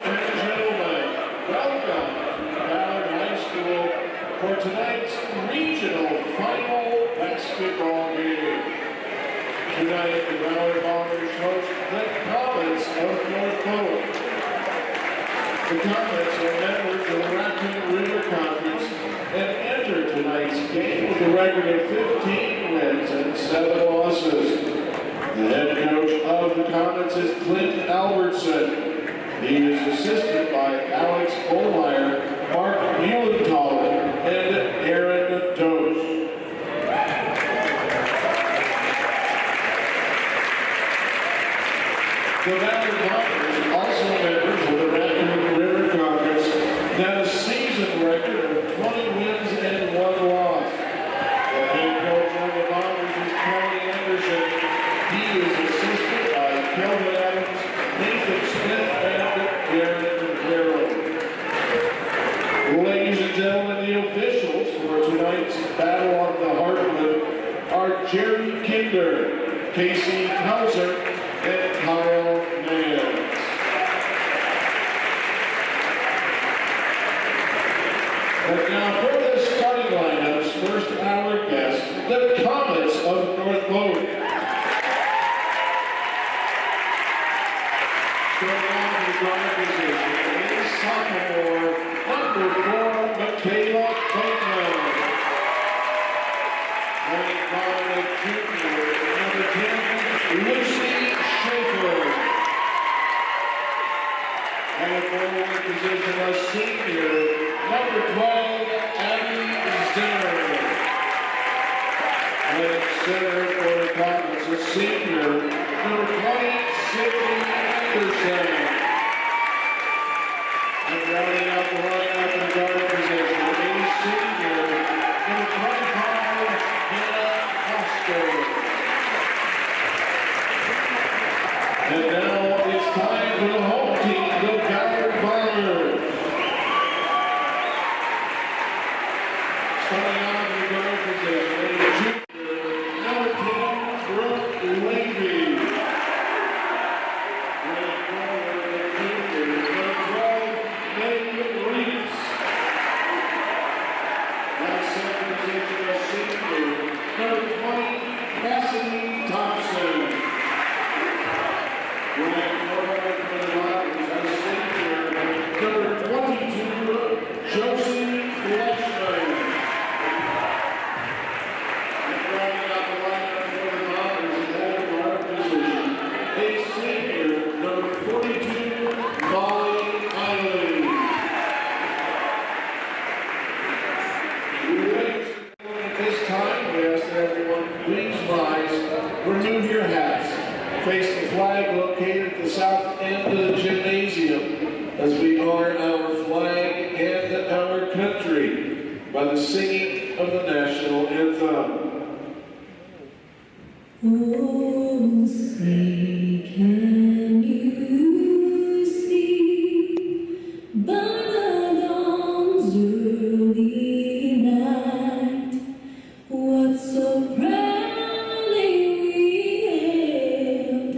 and gentlemen, welcome to Ballard High School for tonight's regional final basketball game. Tonight, the Ballard Bombers host the Comets of North Polk. The Comets are members of the Raccoon River Conference and enter tonight's game with a record of 15 wins and 7 losses. The head coach of the Comets is Clint Albertson. He is assisted by Alex Olmeyer, Mark Muehlenthaler, and Aaron Doge. The Ballard Bombers, also members of the Raccoon River Conference, have a season record of 20 wins and 1 loss. The head coach of the Bombers is Kelly Anderson. He is assisted by Kelvin Adams, Nathan Smith, and Darren Harrell. Ladies and gentlemen, the officials for tonight's Battle on the Heartland are Jerry Kinder, Casey Hauser, and Kyle Nance. And now for the starting lineup's first hour guest, the Comets of North Polk. Starting on the guard position is sophomore number 4, Michaela Bateman. Playing by junior number 10, Lucy Schaefer. And a forward position, a senior number 12, Abby Zinner. And center for the Comets, a senior number 20, Sydney Anderson. And rounding out the lineup in the guard position, a senior number 25, Hannah Foster. And now it's time for the home team, the Ballard Bombers. Starting out in the guard position, a junior number 10, Brooke Levy. Going forward, a junior number 12, Megan Reeves. Now center position, a senior number 20, Cassidy Thompson. Going forward for the Bombers, a senior number 22, Josie Fleischman. And rounding out the lineup for the Bombers in that guard position, a senior number 42, Molly Eiley. At this time, we ask that everyone please rise, remove your hats, face the flag located at the south end of the gymnasium as we honor our flag and our country by the singing of the national anthem. Oh, say can you see by the dawn's early night what so proudly we hailed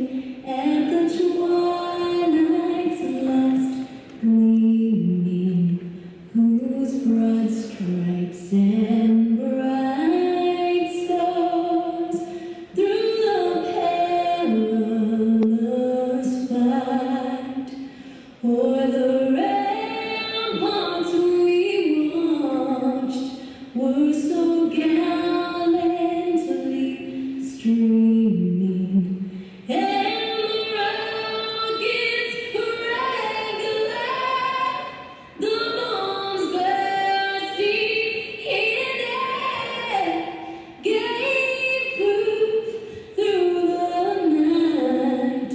at the twilight's last gleaming, whose broad stripes and bright stars through the perilous fight o'er the ramparts we watched were so gallantly streaming, and the rockets regular, the bombs bursting in air, gave proof through the night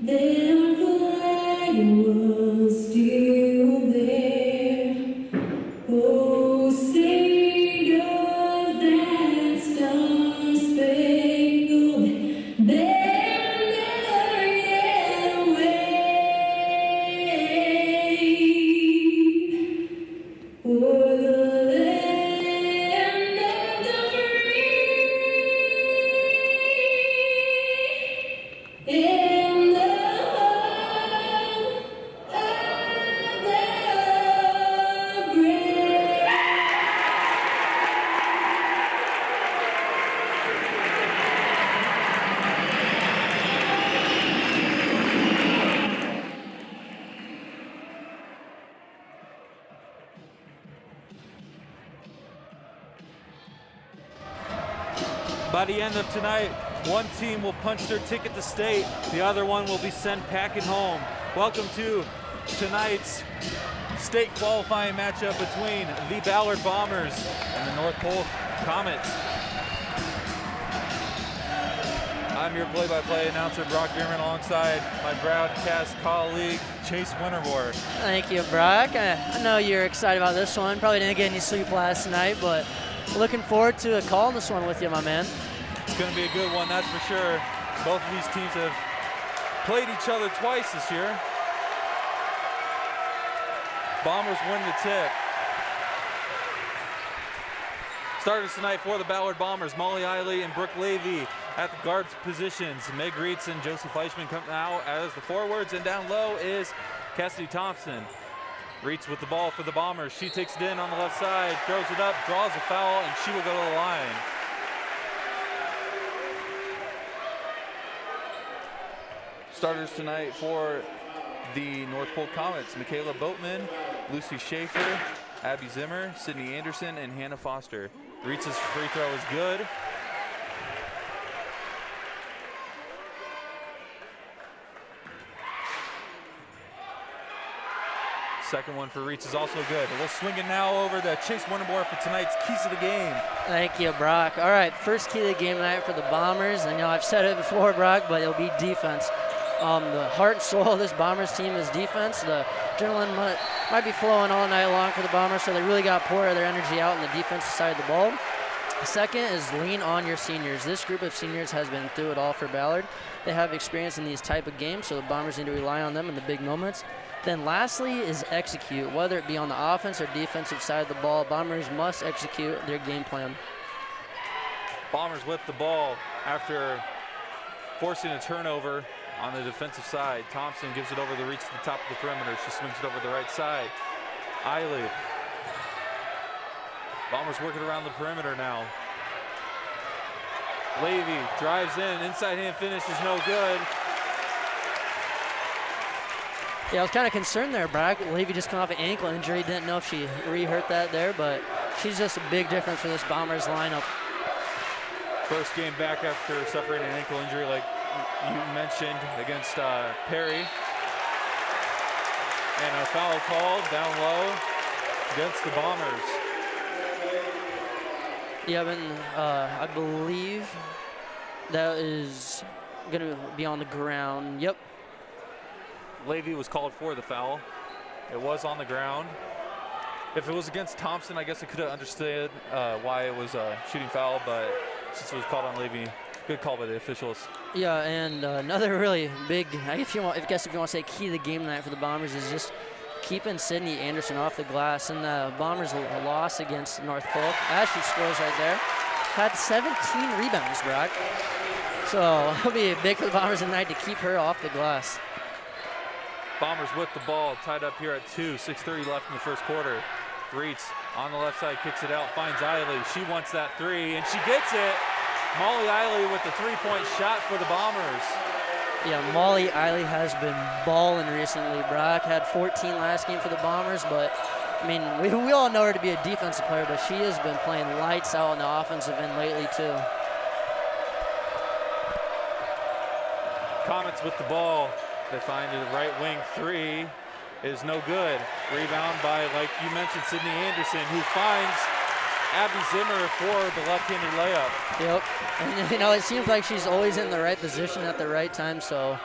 that our flag was still there. Oh, say does that By the end of tonight, one team will punch their ticket to state, the other one will be sent packing home. Welcome to tonight's state qualifying matchup between the Ballard Bombers and the North Polk Comets. I'm your play-by-play announcer, Brock Bierman, alongside my broadcast colleague, Chase Winterboard. Thank you, Brock. I know you're excited about this one. Probably didn't get any sleep last night, but looking forward to calling this one with you, my man. It's going to be a good one, that's for sure. Both of these teams have played each other twice this year. Bombers win the tip. Starters tonight for the Ballard Bombers, Molly Eiley and Brooke Levy at the guards positions. Meg Reitz and Josie Fleischman come out as the forwards, and down low is Cassidy Thompson. Reitz with the ball for the Bombers. She takes it in on the left side, throws it up, draws a foul, and she will go to the line. Starters tonight for the North Polk Comets, Michaela Boatman, Lucy Schaefer, Abby Zimmer, Sydney Anderson, and Hannah Foster. Reitz's free throw is good. Second one for Reitz is also good. We'll swing it now over to Chase Winterboard for tonight's keys of the game. Thank you, Brock. All right, first key of the game tonight for the Bombers. I know I've said it before, Brock, but it'll be defense. The heart and soul of this Bombers team is defense. The adrenaline might be flowing all night long for the Bombers, so they really got to pour their energy out on the defensive side of the ball. The second is lean on your seniors. This group of seniors has been through it all for Ballard. They have experience in these type of games, so the Bombers need to rely on them in the big moments. Then lastly is execute. Whether it be on the offense or defensive side of the ball, Bombers must execute their game plan. Bombers with the ball after forcing a turnover on the defensive side. Thompson gives it over the reach to the top of the perimeter. She swings it over the right side. Eiley. Bombers working around the perimeter now. Levy drives in, inside hand finish is no good. Yeah, I was kind of concerned there, Brock. Levy just come off an ankle injury. Didn't know if she re-hurt that there, but she's just a big difference for this Bombers lineup. First game back after suffering an ankle injury like you mentioned against Perry. And a foul called down low against the Bombers. Yeah, I believe that is going to be on the ground. Yep. Levy was called for the foul. It was on the ground. If it was against Thompson, I guess I could have understood why it was a shooting foul, but since it was called on Levy, good call by the officials. Yeah, and another really big, I guess if you want to say key to the game tonight for the Bombers is just keeping Sydney Anderson off the glass. And the Bombers loss against North Polk, as she scores right there, had 17 rebounds, Brock. So it'll be big for the Bombers tonight to keep her off the glass. Bombers with the ball, tied up here at 2, 6:30 left in the first quarter. Reitz on the left side, kicks it out, finds Eiley. She wants that three, and she gets it. Molly Eiley with the three-point shot for the Bombers. Yeah, Molly Eiley has been balling recently. Brock had 14 last game for the Bombers, but I mean, we all know her to be a defensive player, but she has been playing lights out on the offensive end lately too. Comets with the ball. They find the right wing three is no good. Rebound by, like you mentioned, Sydney Anderson, who finds Abby Zimmer for the left-handed layup. Yep, and you know, it seems like she's always in the right position at the right time, so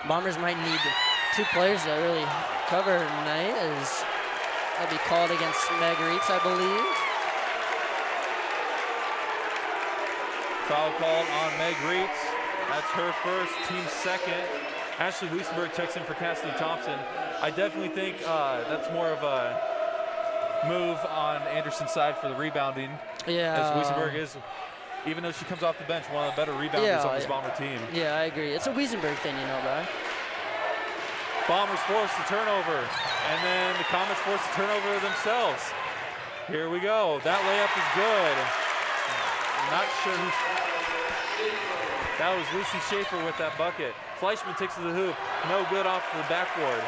Bombers might need two players to really cover tonight, as that'll be called against Meg Reitz, I believe. Foul called on Meg Reitz. That's her first, team's second. Ashley Wiesenberg checks in for Cassidy Thompson. I definitely think that's more of a move on Anderson's side for the rebounding. Yeah. As Wiesenberg is, even though she comes off the bench, one of the better rebounders on this Bomber team. Yeah, I agree. It's a Wiesenberg thing, you know, Brian. Bombers force the turnover, and then the Comets force the turnover themselves. Here we go. That layup is good. I'm not sure who. That was Lucy Schaefer with that bucket. Fleischman takes to the hoop. No good off the backboard.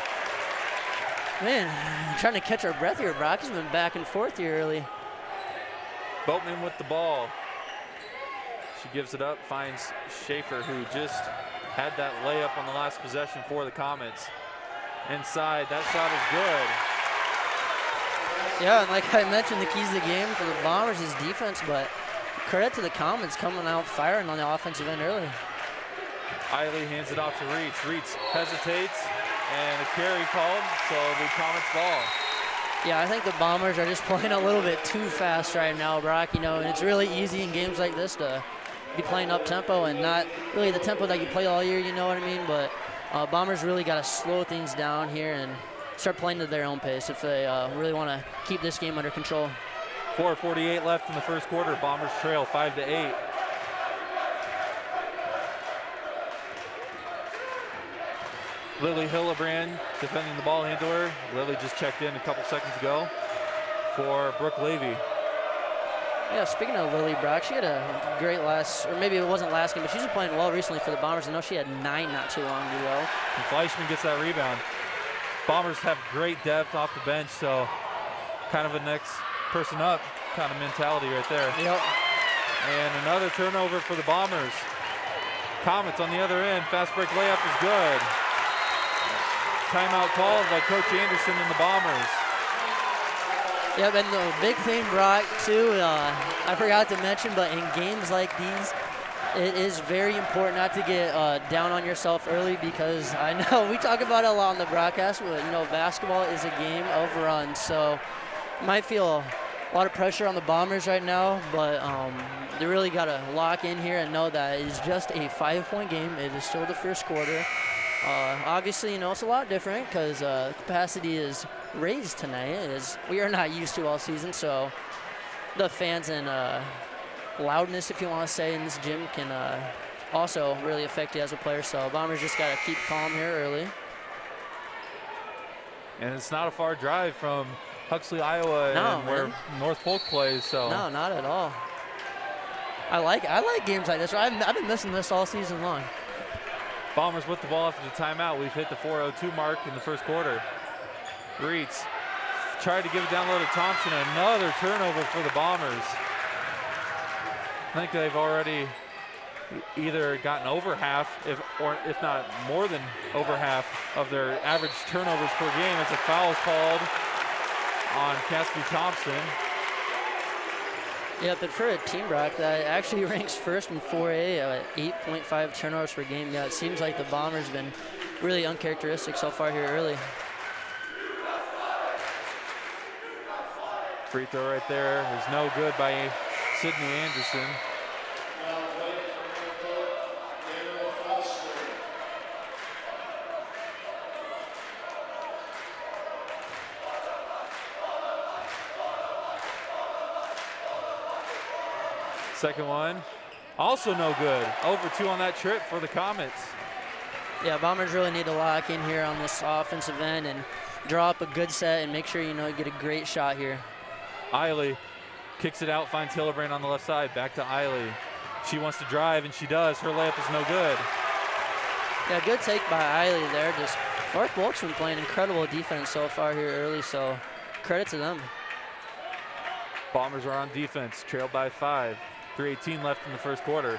Man, trying to catch our breath here, Brock. Has been back and forth here early. Boatman with the ball. She gives it up, finds Schaefer, who just had that layup on the last possession for the Comets. Inside, that shot is good. Yeah, and like I mentioned, the keys to the game for the Bombers is defense, but credit to the Comets coming out firing on the offensive end early. Eiley hands it off to Reitz. Reitz hesitates, and a carry called, so the Comets ball. Yeah, I think the Bombers are just playing a little bit too fast right now, Brock. You know, and it's really easy in games like this to be playing up tempo and not really the tempo that you play all year, you know what I mean? But Bombers really got to slow things down here and start playing at their own pace if they really want to keep this game under control. 4:48 left in the first quarter. Bombers trail 5-8. Lily Hillebrand defending the ball handler. Lily just checked in a couple seconds ago for Brooke Levy. Yeah, speaking of Lily, Brock, she had a great last, or maybe it wasn't last game, but she's been playing well recently for the Bombers. I know she had 9 not too long ago. And Fleischman gets that rebound. Bombers have great depth off the bench, so kind of a next person up kind of mentality right there. Yep. And another turnover for the Bombers. Comets on the other end. Fast break layup is good. Timeout called by Coach Anderson and the Bombers. Yep, and the big thing, Brock, too, I forgot to mention, but in games like these, it is very important not to get down on yourself early, because I know we talk about it a lot on the broadcast, but, you know, basketball is a game of runs, so you might feel a lot of pressure on the Bombers right now, but they really got to lock in here and know that it is just a 5-point game. It is still the first quarter. Obviously, you know, it's a lot different because capacity is raised tonight, as we are not used to all season, so the fans and loudness, if you want to say, in this gym can also really affect you as a player, so Bombers just got to keep calm here early. And it's not a far drive from Huxley, Iowa, and where North Polk plays, so. No, not at all. I like games like this. I've been missing this all season long. Bombers with the ball after the timeout. We've hit the 4:02 mark in the first quarter. Reitz tried to give it down low to Thompson. Another turnover for the Bombers. I think they've already either gotten over half, if not more than over half, of their average turnovers per game. It's a foul called on Cassidy Thompson. Yeah, but for a team, Brock, that actually ranks first in 4A at 8.5 turnovers per game. Yeah, it seems like the Bombers have been really uncharacteristic so far here early. Free throw right there is no good by Sydney Anderson. Second one, also no good. Over 2 on that trip for the Comets. Yeah, Bombers really need to lock in here on this offensive end and draw up a good set and make sure, you know, you get a great shot here. Eiley kicks it out, finds Hillebrand on the left side. Back to Eiley. She wants to drive, and she does. Her layup is no good. Yeah, good take by Eiley there. Just North Polk's been playing incredible defense so far here early, so credit to them. Bombers are on defense, trailed by 5. 3:18 left in the first quarter.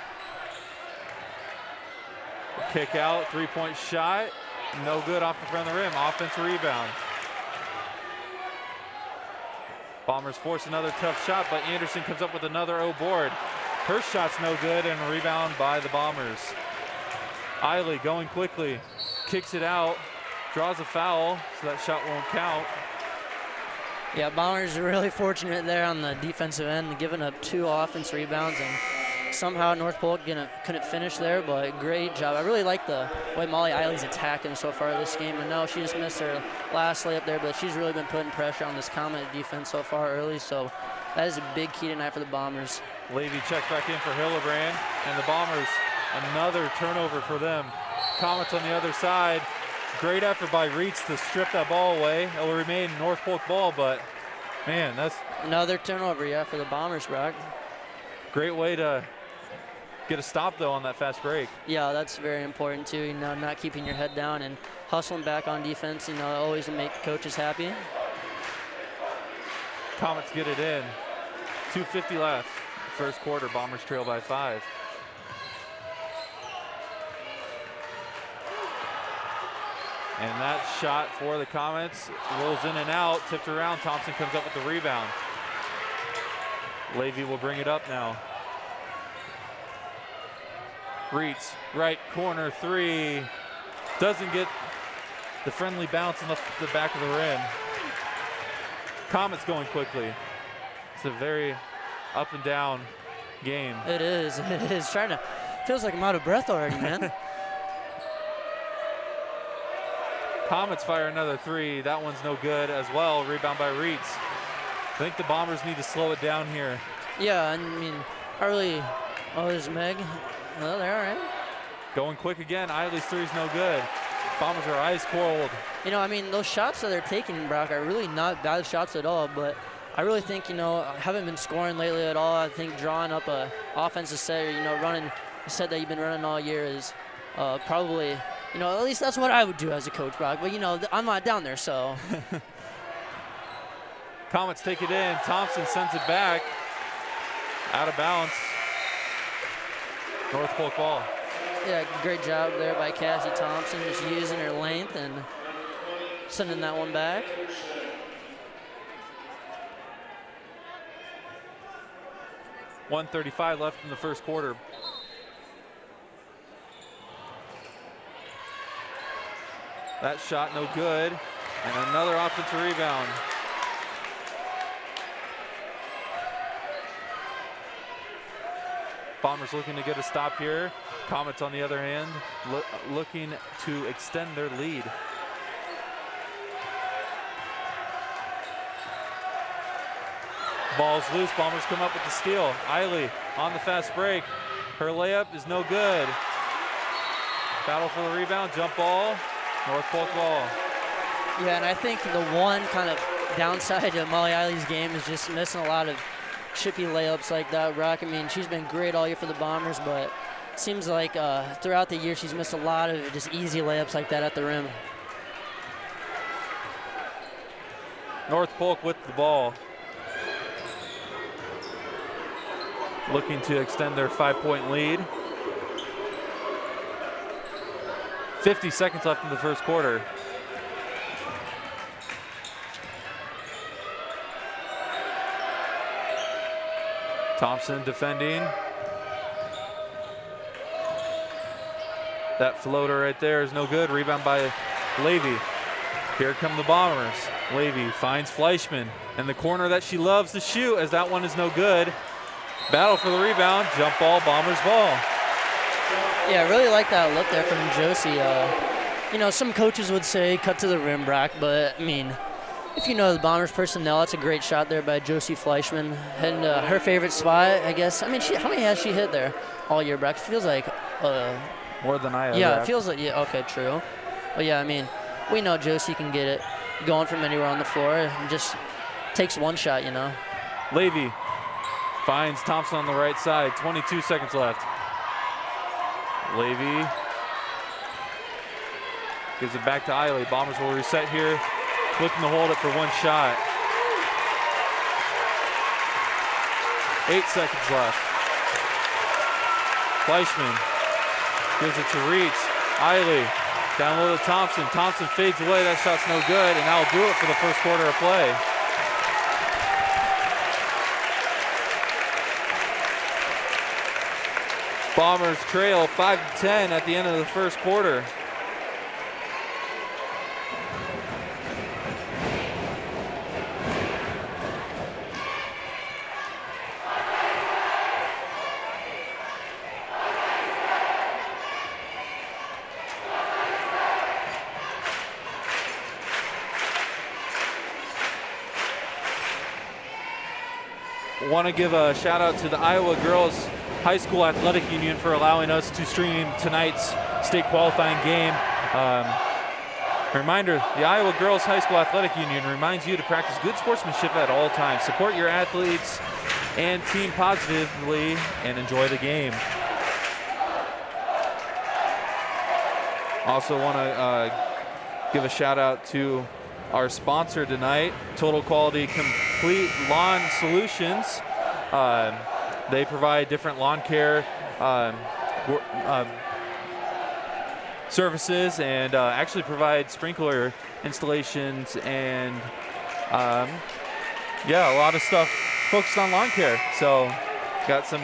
Kick out, 3-point shot, no good off the front of the rim. Offensive rebound. Bombers force another tough shot, but Anderson comes up with another board. Her shot's no good, and a rebound by the Bombers. Eiley going quickly, kicks it out, draws a foul, so that shot won't count. Yeah, Bombers are really fortunate there on the defensive end, giving up 2 offense rebounds, and somehow North Polk couldn't finish there, but great job. I really like the way Molly Eiley's attacking so far this game. And no, she just missed her last layup there, but she's really been putting pressure on this Comet defense so far early, so that is a big key tonight for the Bombers. Levy checks back in for Hillebrand, and the Bombers, another turnover for them. Comets on the other side. Great effort by Reitz to strip that ball away. It will remain North Polk ball, but man, that's another turnover, yeah, for the Bombers, Brock. Great way to get a stop, though, on that fast break. Yeah, that's very important, too, you know, not keeping your head down and hustling back on defense, you know, always to make coaches happy. Comets get it in. 2:50 left. First quarter, Bombers trail by 5. And that shot for the Comets rolls in and out, tipped around. Thompson comes up with the rebound. Levy will bring it up now. Reitz, right corner three. Doesn't get the friendly bounce in the back of the rim. Comets going quickly. It's a very up and down game. It is. It is. Feels like I'm out of breath already, man. Comets fire another three. That one's no good as well. Rebound by Reitz. I think the Bombers need to slow it down here. Yeah, I mean, oh, there's Meg. Well, they're all right. Going quick again. Eiley's three's no good. Bombers are ice cold. You know, I mean, those shots that they're taking, Brock, are really not bad shots at all, but I really think, you know, I haven't been scoring lately at all. I think drawing up a offensive set, or, you know, running a set that you've been running all year is probably, you know, at least that's what I would do as a coach, Brock. But, you know, I'm not down there, so. Comets take it in. Thompson sends it back. Out of bounds. North Polk ball. Yeah, great job there by Cassie Thompson, just using her length and sending that one back. .135 left in the first quarter. That shot no good, and another offensive rebound. Bombers looking to get a stop here. Comets, on the other hand, looking to extend their lead. Ball's loose. Bombers come up with the steal. Eiley on the fast break. Her layup is no good. Battle for the rebound. Jump ball. North Polk ball. Yeah, and I think the one kind of downside to Molly Eiley's game is just missing a lot of chippy layups like that, Brock. I mean, she's been great all year for the Bombers, but it seems like throughout the year she's missed a lot of just easy layups like that at the rim. North Polk with the ball. Looking to extend their 5-point lead. 50 seconds left in the first quarter. Thompson defending. That floater right there is no good. Rebound by Levy. Here come the Bombers. Levy finds Fleischman in the corner that she loves to shoot, as that one is no good. Battle for the rebound. Jump ball, Bombers ball. Yeah, I really like that look there from Josie. You know, some coaches would say cut to the rim, Brock, but I mean, if you know the Bombers personnel, that's a great shot there by Josie Fleischman. And her favorite spot, I guess. I mean, how many has she hit there all year, Brock? It feels like more than I have. Yeah, it feels like, yeah, okay, true. But yeah, I mean, we know Josie can get it going from anywhere on the floor. It just takes one shot, you know. Levy finds Thompson on the right side. 22 seconds left. Levy gives it back to Eiley. Bombers will reset here, looking to hold it for one shot. 8 seconds left. Fleischman gives it to Reitz. Eiley down low to Thompson. Thompson fades away. That shot's no good, and that'll do it for the first quarter of play. Bombers trail 5-10 at the end of the first quarter. Want to give a shout out to the Iowa Girls High School Athletic Union for allowing us to stream tonight's state qualifying game. Reminder, the Iowa Girls High School Athletic Union reminds you to practice good sportsmanship at all times. Support your athletes and team positively and enjoy the game. Also want to give a shout out to our sponsor tonight, Total Quality Complete Lawn Solutions. They provide different lawn care services and actually provide sprinkler installations and yeah, a lot of stuff focused on lawn care. So got some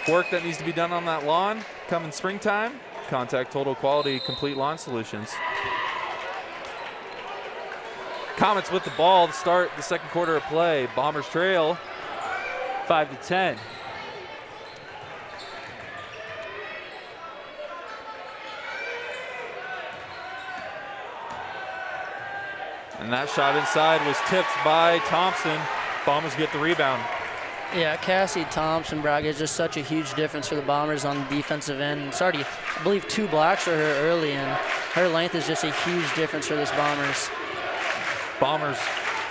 work that needs to be done on that lawn coming springtime. Contact Total Quality Complete Lawn Solutions. Comets with the ball to start the second quarter of play. Bombers trail 5-10. And that shot inside was tipped by Thompson. Bombers get the rebound. Yeah, Cassie Thompson, Brock, is just such a huge difference for the Bombers on the defensive end. It's already, I believe, 2 blocks for her early, and her length is just a huge difference for this Bombers. Bombers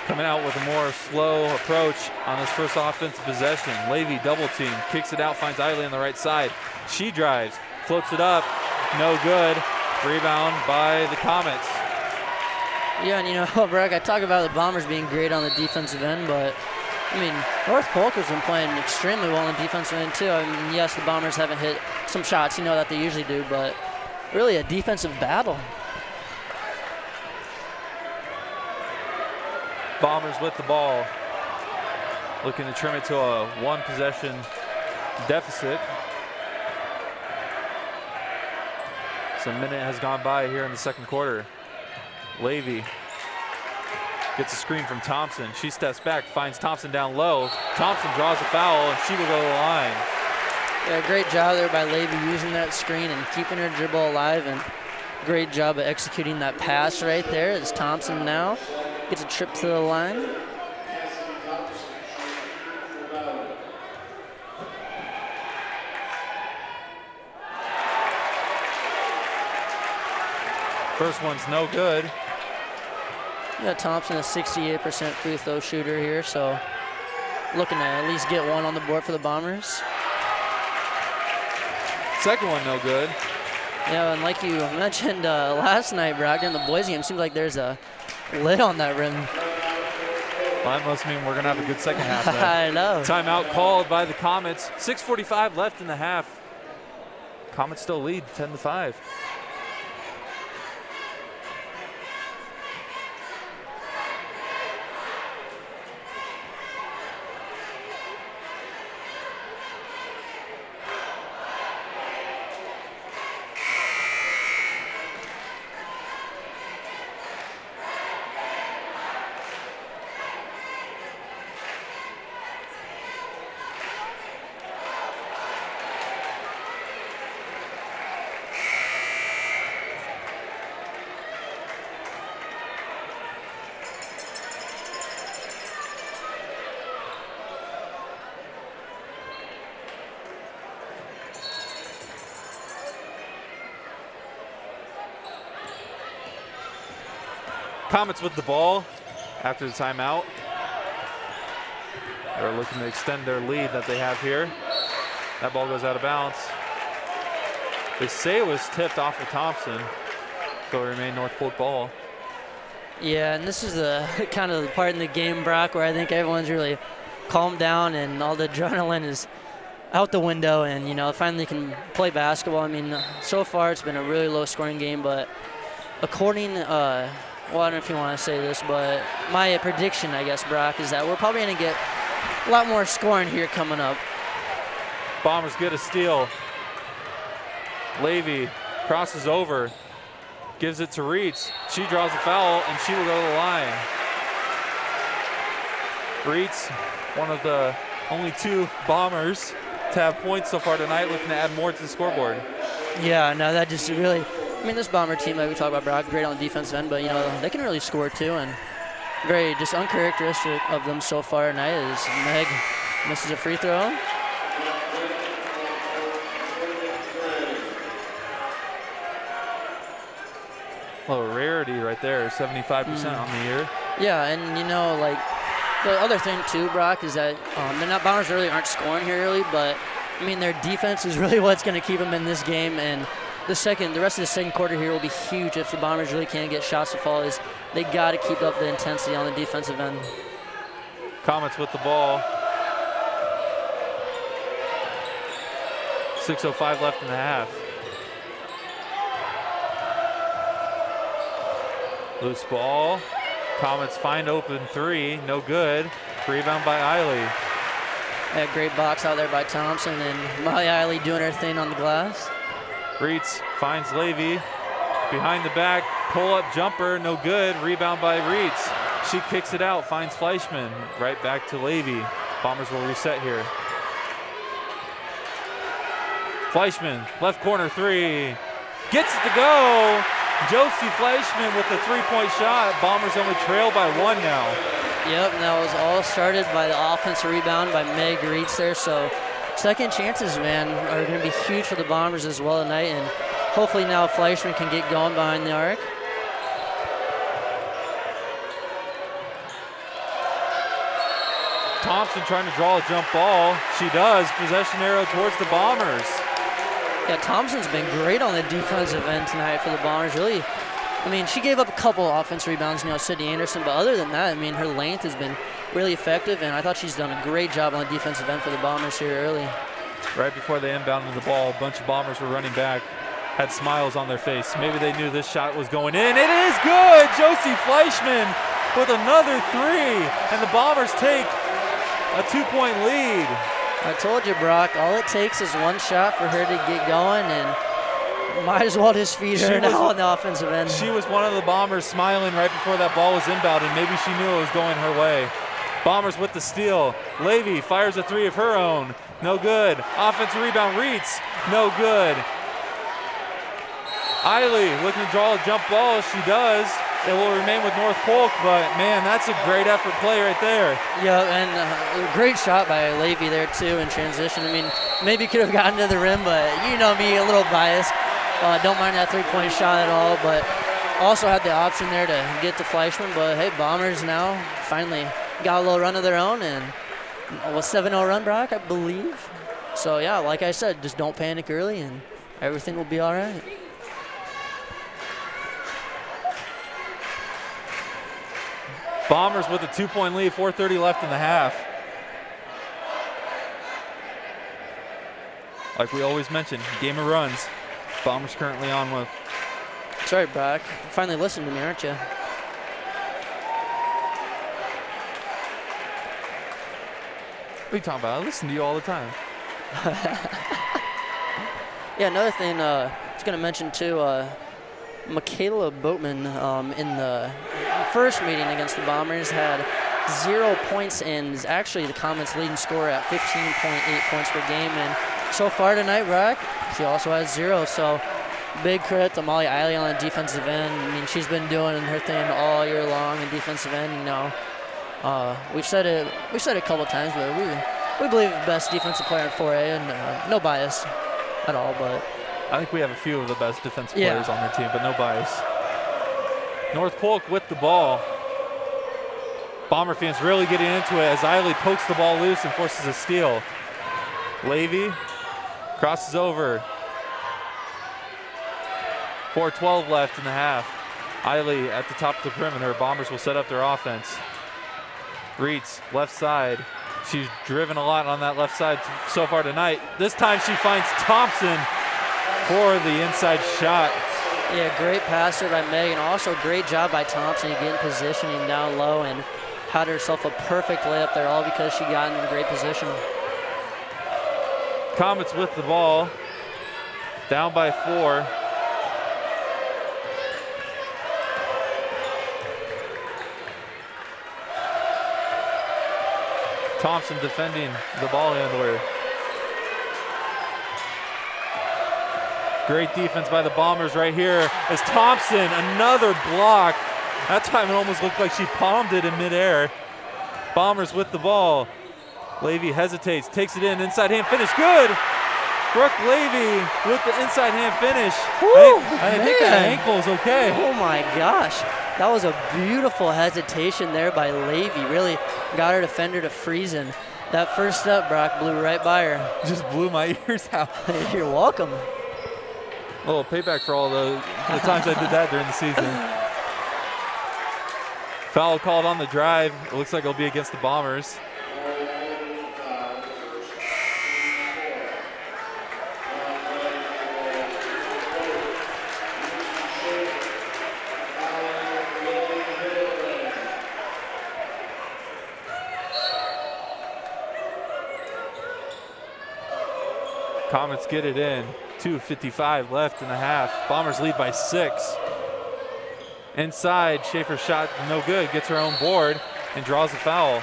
coming out with a more slow approach on this first offensive possession. Levy double team, kicks it out, finds Eiley on the right side. She drives, floats it up, no good. Rebound by the Comets. Yeah, and you know, Brock, I talk about the Bombers being great on the defensive end, but I mean, North Polk has been playing extremely well on the defensive end too. I mean, yes, the Bombers haven't hit some shots, you know, that they usually do, but really a defensive battle. Bombers with the ball, looking to trim it to a 1-possession deficit. So a minute has gone by here in the second quarter. Levy gets a screen from Thompson. She steps back, finds Thompson down low. Thompson draws a foul, and she will go to the line. Yeah, great job there by Levy using that screen and keeping her dribble alive, and great job of executing that pass right there as Thompson now gets a trip to the line. First one's no good. Yeah, Thompson, a 68% free throw shooter here, so looking to at least get one on the board for the Bombers. Second one no good. Yeah, and like you mentioned last night, Brock, in the boys game, seems like there's a lid on that rim. Well, that must mean we're going to have a good second half then. I know. Timeout called by the Comets. 6:45 left in the half. Comets still lead 10-5. Comets with the ball after the timeout. They're looking to extend their lead that they have here. That ball goes out of bounds. They say it was tipped off of Thompson, so it remained North Polk ball. Yeah, and this is the kind of the part in the game, Brock, where I think everyone's really calmed down and all the adrenaline is out the window, and you know, finally can play basketball. I mean, so far it's been a really low-scoring game, but according well, I don't know if you want to say this, but my prediction, I guess, Brock, is that we're probably going to get a lot more scoring here coming up. Bombers get a steal. Levy crosses over, gives it to Reitz. She draws a foul, and she will go to the line. Reitz, one of the only 2 Bombers to have points so far tonight, looking to add more to the scoreboard. Yeah, no, that just really, I mean, this Bomber team, like we talk about, Brock, great on the defensive end, but, you know, they can really score too, and very just uncharacteristic of them so far tonight is Meg misses a free throw. Well, rarity right there, 75% on the year. Yeah, and, you know, like, the other thing too, Brock, is that the Bombers really aren't scoring here early, but, I mean, their defense is really what's going to keep them in this game, and the rest of the second quarter here will be huge if the Bombers really can't get shots to fall. Is they got to keep up the intensity on the defensive end. Comets with the ball. 6:05 left in the half. Loose ball. Comets find open three, no good. Rebound by Eiley. Yeah, great box out there by Thompson, and Molly Eiley doing her thing on the glass. Reitz finds Levy. Behind the back, pull-up jumper, no good. Rebound by Reitz. She kicks it out, finds Fleischman. Right back to Levy. Bombers will reset here. Fleischman, left corner three. Gets it to go. Josie Fleischman with the three-point shot. Bombers only trail by one now. Yep, and that was all started by the offensive rebound by Meg Reitz there. So second chances, man, are going to be huge for the Bombers as well tonight. And hopefully now Fleischman can get going behind the arc. Thompson trying to draw a jump ball. She does. Possession arrow towards the Bombers. Yeah, Thompson's been great on the defensive end tonight for the Bombers. Really, I mean, she gave up a couple offensive rebounds, Sydney Anderson, but other than that, I mean, her length has been really effective, and I thought she's done a great job on the defensive end for the Bombers here early. Right before they inbounded the ball, a bunch of Bombers were running back, had smiles on their face. Maybe they knew this shot was going in. It is good! Josie Fleischman with another three, and the Bombers take a 2-point lead. I told you, Brock, all it takes is one shot for her to get going, and might as well just feed her now on the offensive end. She was one of the Bombers smiling right before that ball was inbounded. Maybe she knew it was going her way. Bombers with the steal. Levy fires a three of her own. No good. Offensive rebound, Reitz. No good. Eiley looking to draw a jump ball. She does. It will remain with North Polk, but man, that's a great effort play right there. Yeah, and a great shot by Levy there too in transition. I mean, maybe could have gotten to the rim, but you know me, a little biased. Don't mind that three-point shot at all, but also had the option there to get to Fleischman. But hey, Bombers now finally got a little run of their own, and a 7-0 run, Brock, I believe. So yeah, like I said, just don't panic early, and everything will be all right. Bombers with a 2-point lead, 4:30 left in the half. Like we always mention, game of runs. Bombers currently on with. Sorry, Brock. You finally listened to me, aren't you? What are you talking about? I listen to you all the time. Yeah, another thing I was going to mention too, Michaela Boatman in the first meeting against the Bombers had 0 points and is actually the Comets' leading scorer at 15.8 points per game. And so far tonight, Brock, she also has 0. So big credit to Molly Eiley on the defensive end. I mean, she's been doing her thing all year long in defensive end. We've said it a couple times, but we believe the best defensive player in 4A, and no bias at all. But I think we have a few of the best defensive players on their team, but no bias. North Polk with the ball. Bomber fans really getting into it as Eiley pokes the ball loose and forces a steal. Levy crosses over. 4:12 left in the half. Eiley at the top of the perimeter. Bombers will set up their offense. Reitz, left side. She's driven a lot on that left side so far tonight. This time she finds Thompson for the inside shot. Yeah, great passer by Megan. Also great job by Thompson getting positioning down low and had herself a perfect layup there, all because she got in a great position. Comets with the ball. Down by 4. Thompson defending the ball handler. Great defense by the Bombers right here as Thompson, another block. That time it almost looked like she palmed it in midair. Bombers with the ball. Levy hesitates, takes it in, inside hand finish, good! Brooke Levy with the inside hand finish. I think that ankle is okay. Oh my gosh. That was a beautiful hesitation there by Levy. Really got her defender to freeze, and that first step, Brock, blew right by her. Just blew my ears out. You're welcome. A little payback for all the times I did that during the season. Foul called on the drive. It looks like it'll be against the Bombers. Comets get it in. 2:55 left in the half. Bombers lead by 6. Inside, Schaefer's shot no good. Gets her own board and draws a foul.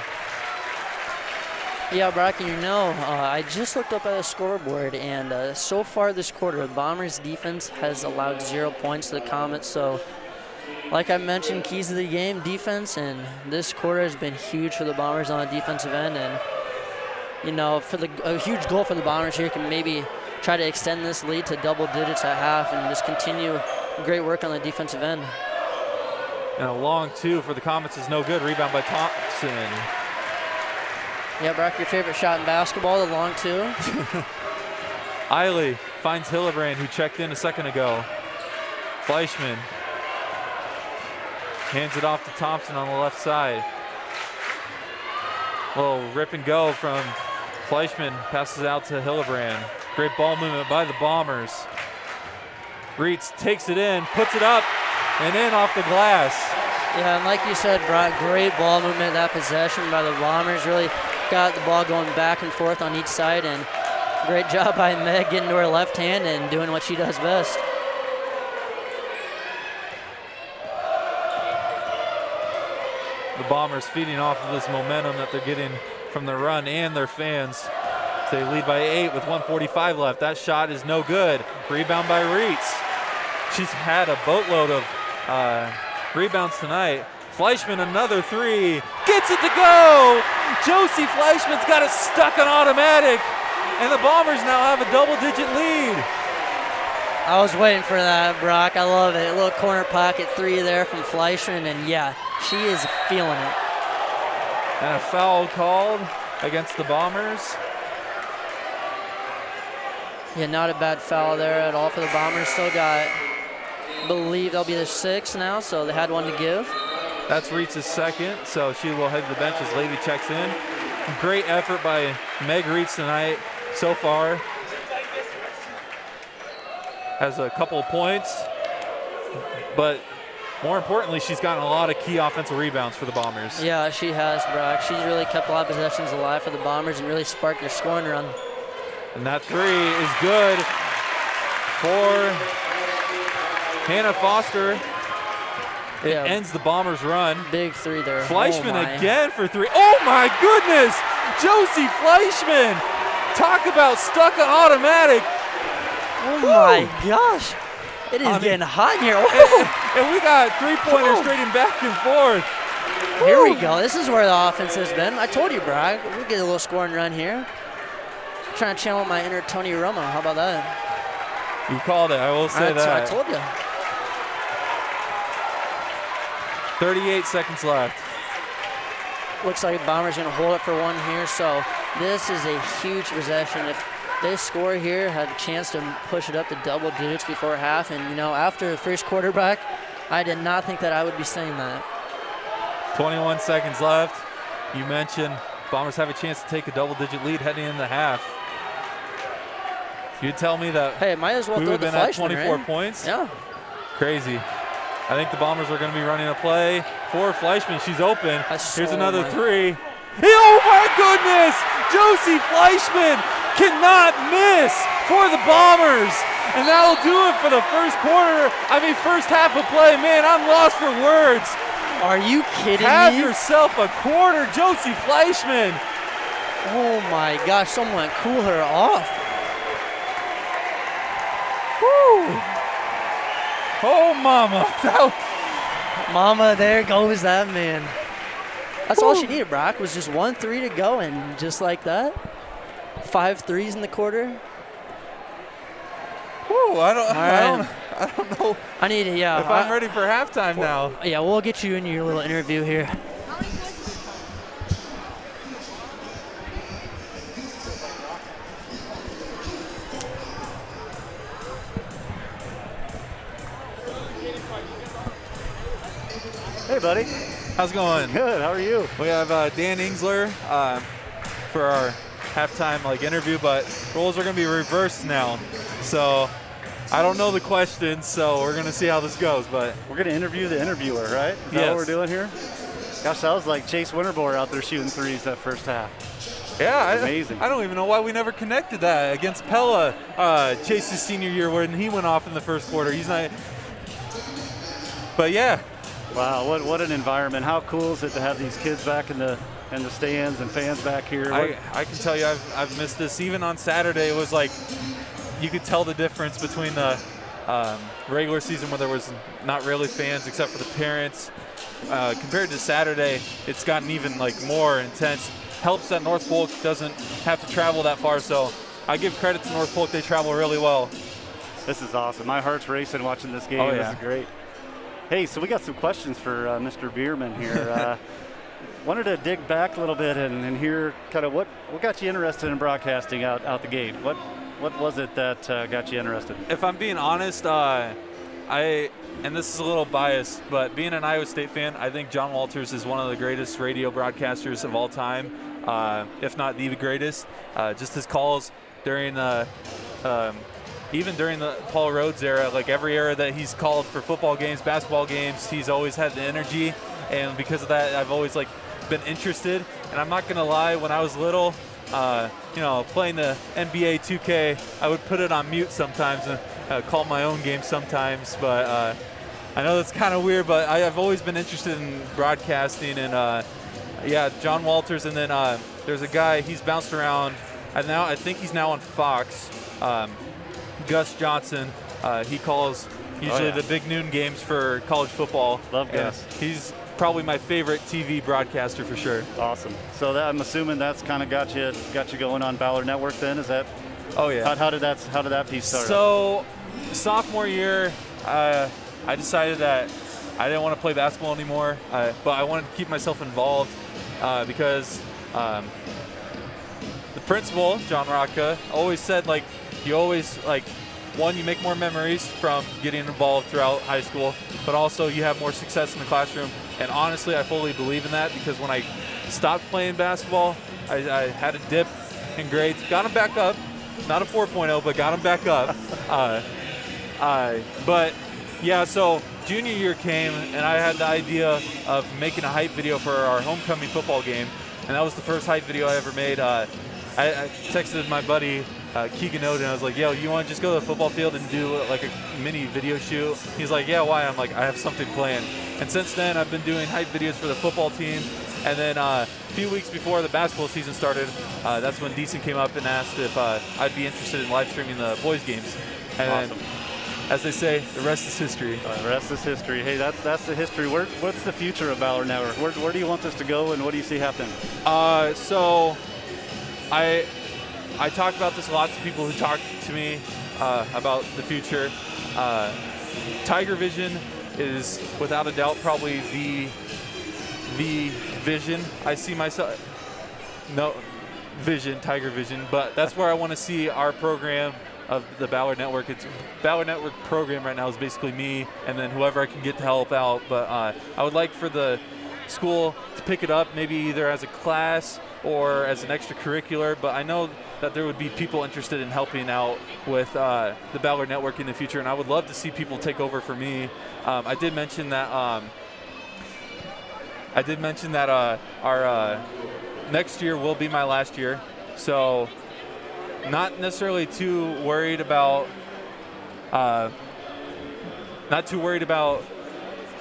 Yeah, Brock, you know, I just looked up at the scoreboard, and so far this quarter, the Bombers' defense has allowed 0 points to the Comets. So, like I mentioned, keys to the game, defense, and this quarter has been huge for the Bombers on the defensive end. And, you know, a huge goal for the Bombers here can maybe try to extend this lead to double digits at half and just continue great work on the defensive end. And a long 2 for the Comets is no good. Rebound by Thompson. Yeah, Brock, your favorite shot in basketball, the long 2. Eiley finds Hillebrand, who checked in a second ago. Fleischman hands it off to Thompson on the left side. Little rip and go from Fleischman, passes it out to Hillebrand. Great ball movement by the Bombers. Reitz takes it in, puts it up, and in off the glass. Yeah, and like you said, Brock, great ball movement, that possession by the Bombers. Really got the ball going back and forth on each side, and great job by Meg getting to her left hand and doing what she does best. The Bombers feeding off of this momentum that they're getting from their run and their fans. They lead by 8 with 1:45 left. That shot is no good. Rebound by Reitz. She's had a boatload of rebounds tonight. Fleischman, another 3. Gets it to go! Josie Fleischman's got it stuck on automatic. And the Bombers now have a double-digit lead. I was waiting for that, Brock. I love it. A little corner pocket 3 there from Fleischman, and yeah, she is feeling it. And a foul called against the Bombers. Yeah, not a bad foul there at all for the Bombers. Still got, I believe they'll be the 6 now, so they had one to give. That's Reitz's second, so she will head to the bench as Levy checks in. Great effort by Meg Reitz tonight so far. Has a couple of points, but more importantly, she's gotten a lot of key offensive rebounds for the Bombers. Yeah, she has, Brock. She's really kept a lot of possessions alive for the Bombers and really sparked their scoring run. And that 3 is good for Hannah Foster. It ends the Bombers' run. Big 3 there. Fleischman again for 3. Oh my goodness! Josie Fleischman! Talk about stuck on automatic. Oh my gosh. It is getting hot in here. And we got 3-pointers trading back and forth. Here we go. This is where the offense has been. I told you, Brock. We'll get a little scoring run here. Trying to channel my inner Tony Romo. How about that? You called it. I will say that. I told you. 38 seconds left. Looks like the Bombers going to hold it for 1 here. So this is a huge possession. If they score here, have a chance to push it up to double digits before half. And, you know, after the first quarterback, I did not think that I would be saying that. 21 seconds left. You mentioned Bombers have a chance to take a double-digit lead heading into half. You'd tell me that hey, might as well we throw would have the been at Fleischman, 24 right? points. Yeah. Crazy. I think the Bombers are going to be running a play for Fleischman. She's open. Here's another 3. Oh my goodness! Josie Fleischman cannot miss for the Bombers. And that'll do it for the first half of play. Man, I'm lost for words. Are you kidding Have me? yourself a quarter, Josie Fleischman. Oh my gosh, someone cool her off. Woo. Oh, mama. Mama, there goes that man. That's all she needed, Brock, was just 1 3 to go, and just like that, 5 threes in the quarter. Woo, I don't know. I need to, if I'm ready for halftime now. Yeah, we'll get you in your little interview here. Hey, buddy. How's it going? Good. How are you? We have Dan Ingsler for our halftime interview, but roles are going to be reversed now. So I don't know the questions, so we're going to see how this goes. But we're going to interview the interviewer, right? Is that yes. what we're doing here? Gosh, that was like Chase Winterbore out there shooting threes that first half. Yeah, Amazing. I don't even know why we never connected that against Pella Chase's senior year when he went off in the first quarter. He's not. But yeah. Wow, what an environment. How cool is it to have these kids back in the stands and fans back here? I can tell you I've missed this. Even on Saturday, it was like you could tell the difference between the regular season where there was not really fans except for the parents. Compared to Saturday, it's gotten even like more intense. Helps that North Polk doesn't have to travel that far, so I give credit to North Polk. They travel really well. This is awesome. My heart's racing watching this game. Oh, yeah. This is great. Hey, so we got some questions for Mr. Bierman here. Wanted to dig back a little bit and hear kind of what got you interested in broadcasting out the gate. What was it that got you interested? If I'm being honest, and this is a little biased, but being an Iowa State fan, I think John Walters is one of the greatest radio broadcasters of all time, if not the greatest. Just his calls during even during the Paul Rhodes era, like every era that he's called for football games, basketball games, he's always had the energy, and because of that, I've always been interested. And I'm not gonna lie, when I was little, playing the NBA 2K, I would put it on mute sometimes and call my own game sometimes. But I know that's kind of weird, but I've always been interested in broadcasting. And yeah, John Walters, and then there's a guy, he's bounced around, and now I think he's now on Fox. Gus Johnson, he calls usually the big noon games for college football. Love Gus. He's probably my favorite TV broadcaster for sure. Awesome. So I'm assuming that's kind of got you going on Ballard Network then. Is that? Oh yeah. How did that piece start? So sophomore year, I decided that I didn't want to play basketball anymore, but I wanted to keep myself involved because the principal, John Rocca, always said you always you make more memories from getting involved throughout high school, but also you have more success in the classroom. And honestly, I fully believe in that, because when I stopped playing basketball, I had a dip in grades, got them back up, not a 4.0, but got them back up. But yeah, so junior year came, and I had the idea of making a hype video for our homecoming football game, and that was the first hype video I ever made. I texted my buddy Keegan Oden. I was like, yo, you want to just go to the football field and do like a mini video shoot? He's like, yeah, why? I'm like, I have something planned. And since then, I've been doing hype videos for the football team. And then a few weeks before the basketball season started, that's when Deason came up and asked if I'd be interested in live streaming the boys' games. And awesome. then, as they say, the rest is history. The rest is history. Hey, that's the history. What's the future of Ballard Network? Where do you want this to go, and what do you see happening? So I talk about this a lot to people who talk to me about the future. Tiger Vision is without a doubt probably the vision I see myself. No, vision, Tiger Vision, but that's where I want to see our program of the Ballard Network. It's Ballard Network program right now is basically me and then whoever I can get to help out. But I would like for the school to pick it up, maybe either as a class or as an extracurricular, but I know that there would be people interested in helping out with the Ballard Network in the future, and I would love to see people take over for me. I did mention that our next year will be my last year, so not necessarily too worried about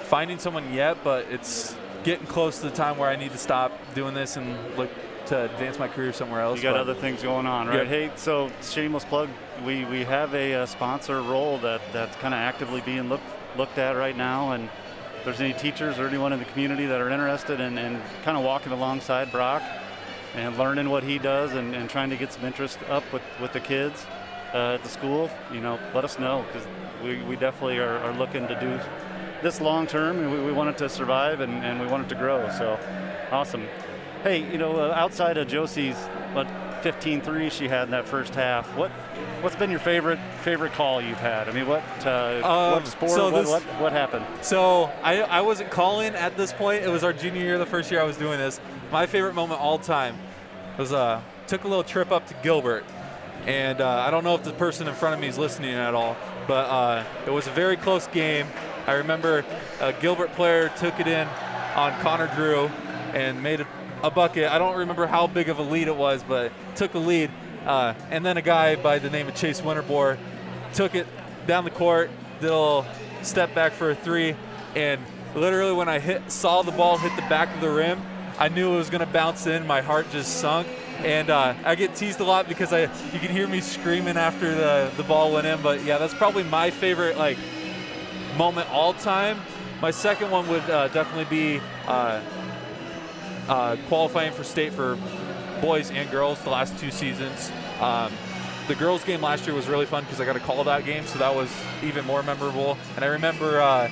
finding someone yet, but it's getting close to the time where I need to stop doing this and look to advance my career somewhere else. You got other things going on, right? Yeah. Hey, so shameless plug, we have a sponsor role that's kind of actively being looked at right now, and if there's any teachers or anyone in the community that are interested in kind of walking alongside Brock and learning what he does and trying to get some interest up with the kids at the school, let us know, because we definitely are looking to do this long term, and we want it to survive and we want it to grow. So awesome. Hey, outside of Josie's 15-3 she had in that first half, what's been your favorite call you've had? I mean, what sport? So what happened? So I wasn't calling at this point. It was our junior year, the first year I was doing this. My favorite moment all time was took a little trip up to Gilbert, and I don't know if the person in front of me is listening at all, but it was a very close game. I remember a Gilbert player took it in on Connor Drew and made a a bucket. I don't remember how big of a lead it was, but took the lead. And then a guy by the name of Chase Winterbore took it down the court, did a little step back for a 3, and literally when I saw the ball hit the back of the rim, I knew it was going to bounce in. My heart just sunk. And I get teased a lot because you can hear me screaming after the ball went in. But yeah, that's probably my favorite like moment all time. My second one would definitely be qualifying for state for boys and girls the last 2 seasons. The girls game last year was really fun because I got to call that game, so that was even more memorable. And I remember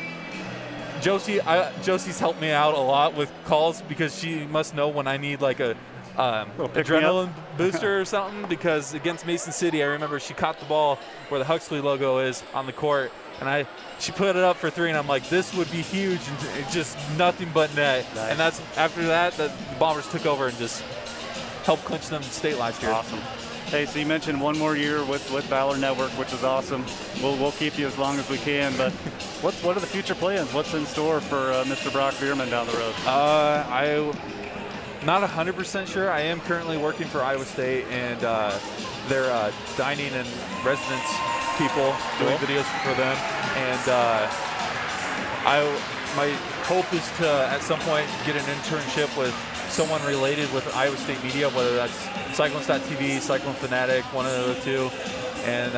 Josie's helped me out a lot with calls because she must know when I need like a adrenaline booster or something, because against Mason City, I remember she caught the ball where the Huxley logo is on the court, and she put it up for 3, and I'm like, this would be huge, and it just nothing but net. Nice. And that's after that, the Bombers took over and just helped clinch them state last year. Awesome. Hey, so you mentioned one more year with Ballard Network, which is awesome. We'll keep you as long as we can, but what are the future plans? What's in store for Mr. Brock Bierman down the road? I'm not 100% sure. I am currently working for Iowa State, and they're dining and residence people, doing videos for them. And my hope is to, at some point, get an internship with someone related with Iowa State media, whether that's Cyclones.tv, Cyclone Fanatic, one of the 2. And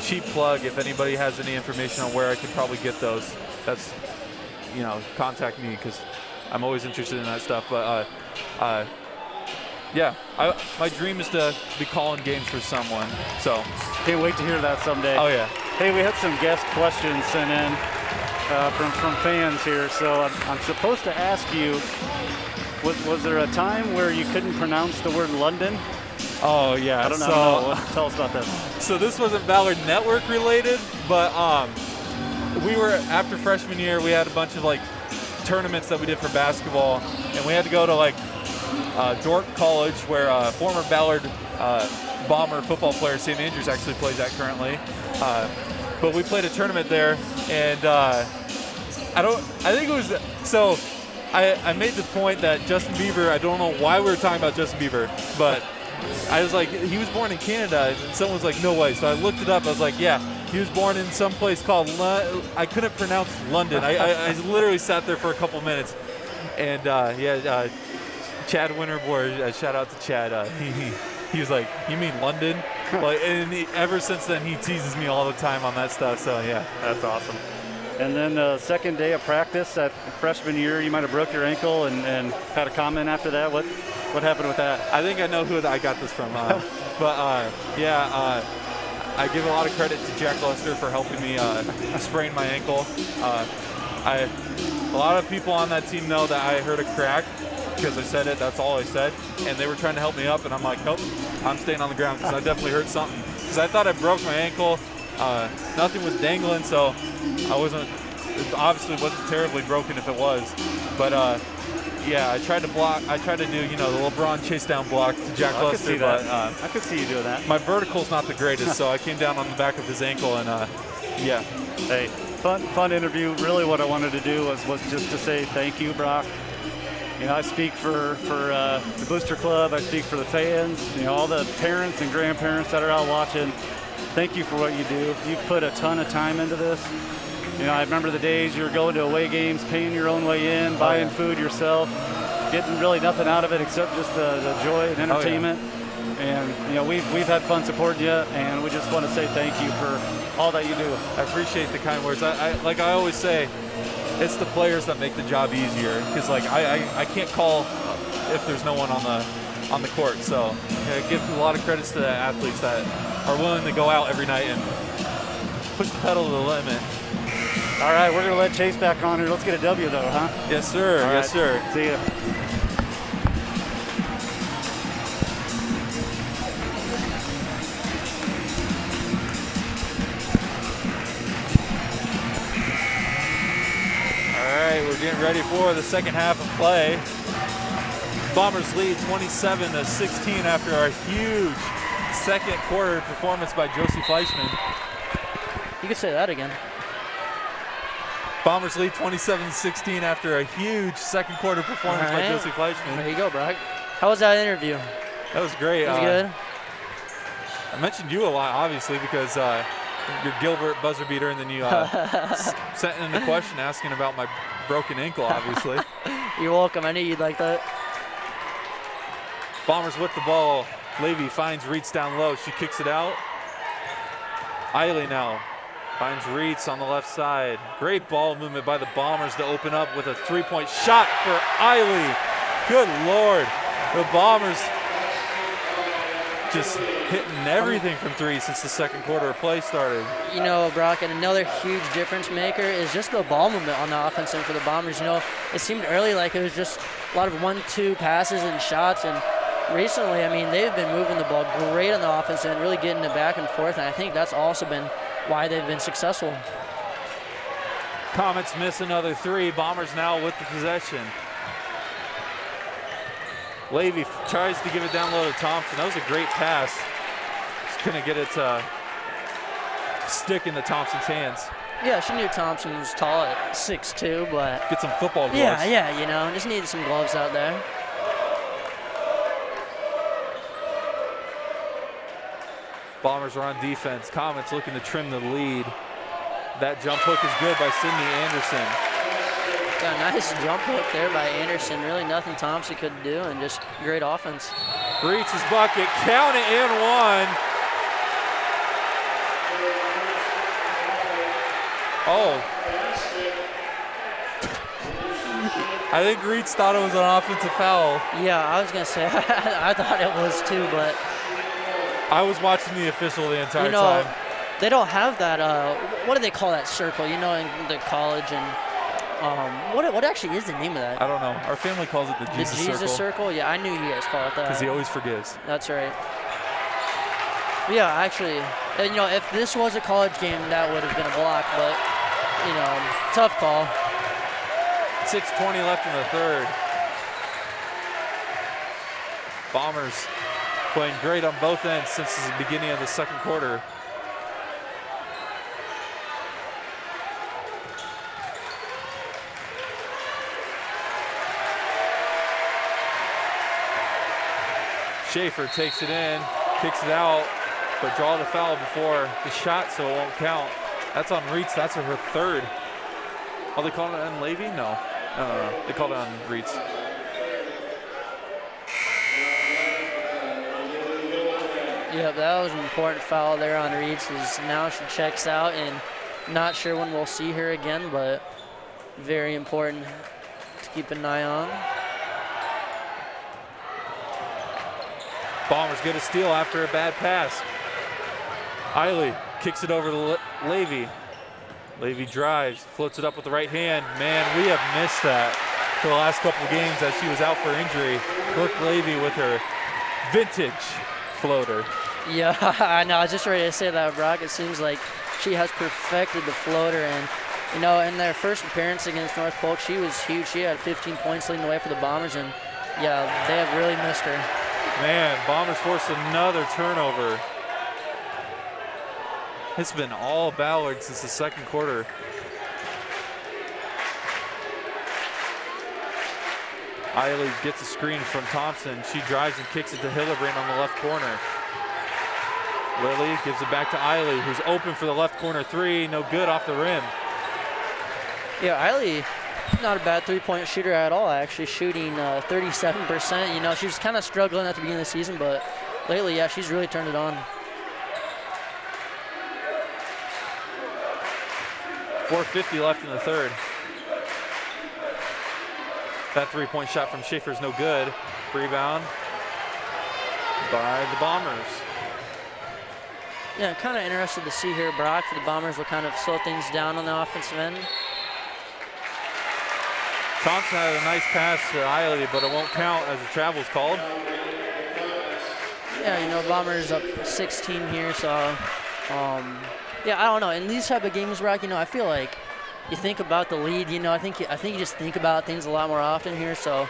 cheap plug, if anybody has any information on where I could probably get those, that's, contact me, because I'm always interested in that stuff. But yeah, my dream is to be calling games for someone. So can't wait to hear that someday. Oh yeah. Hey, we had some guest questions sent in from fans here. So I'm supposed to ask you, was there a time where you couldn't pronounce the word London? Oh yeah. I don't know. Tell us about this. So this wasn't Ballard Network related, but we were, after freshman year, we had a bunch of like tournaments that we did for basketball, and we had to go to like Dork College, where former Ballard Bomber football player St. Andrews actually plays at currently. But we played a tournament there, and I made the point that Justin Bieber, I don't know why we were talking about Justin Bieber, but I was like, he was born in Canada, and someone was like, no way. So I looked it up. I was like, yeah, he was born in some place called I couldn't pronounce London. I literally sat there for a couple minutes, and Chad Winterbore, shout out to Chad. He was like, you mean London? Like, and ever since then, he teases me all the time on that stuff. So yeah, that's awesome. And then second day of practice at freshman year, you might have broke your ankle and had a comment after that. What happened with that? I think I know who I got this from. I give a lot of credit to Jack Lester for helping me sprain my ankle. A lot of people on that team know that I heard a crack because I said it. That's all I said. And they were trying to help me up, and I'm like, nope, I'm staying on the ground because I definitely hurt something. Because I thought I broke my ankle. Nothing was dangling, so it obviously wasn't terribly broken if it was. But yeah, I tried to block. I tried to do, the LeBron chase down block to Jack Lester. But I could see you doing that. My vertical's not the greatest, so I came down on the back of his ankle, and yeah. Hey, fun interview. Really, what I wanted to do was just to say thank you, Brock. I speak for the Booster Club. I speak for the fans. All the parents and grandparents that are out watching. Thank you for what you do. You've put a ton of time into this. I remember the days you were going to away games, paying your own way in, buying food yourself, getting really nothing out of it except just the joy and entertainment. And we've had fun supporting you, and we just want to say thank you for all that you do. I appreciate the kind words. Like I always say, it's the players that make the job easier, because like I can't call if there's no one on the court. So give a lot of credits to the athletes that are willing to go out every night and push the pedal to the limit. All right, we're going to let Chase back on here. Let's get a W, though, huh? Yes, sir. All yes, right. sir. See ya. All right, we're getting ready for the second half of play. Bombers lead 27-16 after a huge second quarter performance by Josie Fleischman. You could say that again. Bombers lead 27-16 after a huge second quarter performance by Josie Fleischman. There you go, Brock. How was that interview? That was great. It was good. I mentioned you a lot, obviously, because your Gilbert buzzer beater, and then you sent in a question asking about my broken ankle, obviously. You're welcome. I knew you'd like that. Bombers with the ball. Levy finds Reitz down low. She kicks it out. Eiley now finds Reitz on the left side. Great ball movement by the Bombers to open up with a three-point shot for Eiley. Good Lord. The Bombers just hitting everything from three since the second quarter of play started. You know, Brock, and another huge difference maker is just the ball movement on the offense end for the Bombers. You know, it seemed early like it was just a lot of 1-2 passes and shots, and recently, I mean, they've been moving the ball great on the offense end, really getting it back and forth, and I think that's also been why they've been successful. Comets miss another three. Bombers now with the possession. Levy tries to give it down low to Thompson. That was a great pass. Just couldn't get it to stick into Thompson's hands. Yeah, she knew Thompson was tall at 6'2", but get some football gloves. Yeah, you know, just needed some gloves out there. Bombers are on defense. Comets looking to trim the lead. That jump hook is good by Sydney Anderson. Got a nice jump hook there by Anderson. Really nothing Thompson could do, and just great offense. Reaches bucket, count it, and one. Oh. I think Reitz thought it was an offensive foul. Yeah, I was going to say, I thought it was too, but. I was watching the official the entire time. They don't have that, what do they call that circle, you know, in the college, and what actually is the name of that? I don't know. Our family calls it the Jesus Circle. The Jesus Circle? Yeah, I knew you guys called it that. Because he always forgives. That's right. Yeah, actually, you know, if this was a college game, that would have been a block, but, you know, tough call. 6:20 left in the third. Bombers playing great on both ends since the beginning of the second quarter. Schaefer takes it in, kicks it out, but draw the foul before the shot, so it won't count. That's on Reitz. That's her third. Oh, they called it on Levy? No. No. They called it on Reitz. Yeah, that was an important foul there on Reitz. Now she checks out, and not sure when we'll see her again, but very important to keep an eye on. Bombers get a steal after a bad pass. Eiley kicks it over to Levy. Levy drives, floats it up with the right hand. Man, we have missed that for the last couple of games as she was out for injury. Brooke Levy with her vintage floater. Yeah, I know. I was just ready to say that, Brock. It seems like she has perfected the floater, and you know, in their first appearance against North Polk, she was huge. She had 15 points leading the way for the Bombers, and yeah, they have really missed her. Man, Bombers forced another turnover. It's been all Ballard since the second quarter. Eiley gets a screen from Thompson. She drives and kicks it to Hillebrand on the left corner. Lily gives it back to Eiley, who's open for the left corner three. No good off the rim. Yeah, Eiley, not a bad three-point shooter at all, actually, shooting 37%. You know, she was kind of struggling at the beginning of the season, but lately, yeah, she's really turned it on. 4:50 left in the third. That three-point shot from Schaefer is no good. Rebound by the Bombers. Yeah, I'm kind of interested to see here, Brock, for the Bombers will kind of slow things down on the offensive end. Thompson had a nice pass to Eiley, but it won't count as a travel's called. Yeah, you know, Bombers up 16 here, so yeah, I don't know. In these type of games, Brock, you know, I feel like you think about the lead. You know, I think you just think about things a lot more often here. So,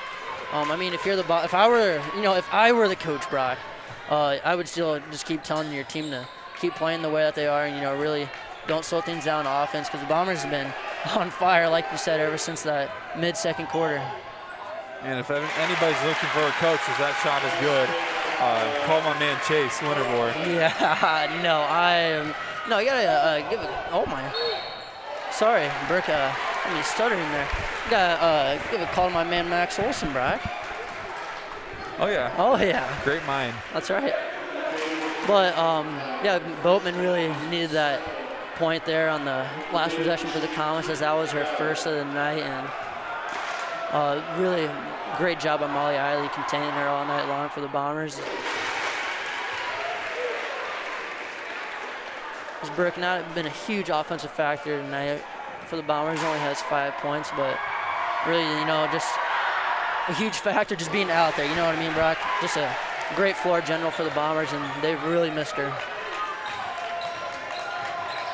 I mean, if I were the coach, Brock, I would still just keep telling your team to keep playing the way that they are, and you know, really don't slow things down on offense, because the Bombers have been on fire, like you said, ever since that mid-second quarter. And if anybody's looking for a coach, if that shot is good, call my man Chase Winterbourne. Yeah, no, you gotta give it. Oh my, sorry, Brooke. I mean, stuttering there. You gotta give a call to my man Max Olson, Brock. Oh yeah. Oh yeah. Great mind. That's right. But yeah, Boatman really needed that point there on the last possession for the Comets, as that was her first of the night, and really great job by Molly Eiley containing her all night long for the Bombers. As Brooke not been a huge offensive factor tonight for the Bombers, only has 5 points, but really, you know, just a huge factor just being out there, you know what I mean, Brock? Just a great floor general for the Bombers, and they've really missed her.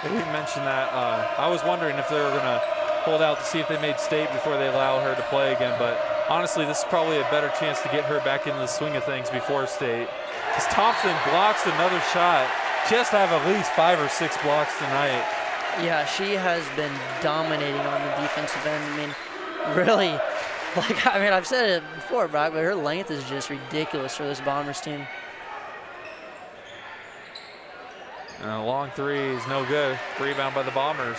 We mentioned that. I was wondering if they were going to hold out to see if they made state before they allow her to play again, but honestly, this is probably a better chance to get her back into the swing of things before state. As Thompson blocks another shot. She has to have at least 5 or 6 blocks tonight. Yeah, she has been dominating on the defensive end. I mean, really, like, I mean, I've said it before, Brock, but her length is just ridiculous for this Bombers team. And a long three is no good. Rebound by the Bombers.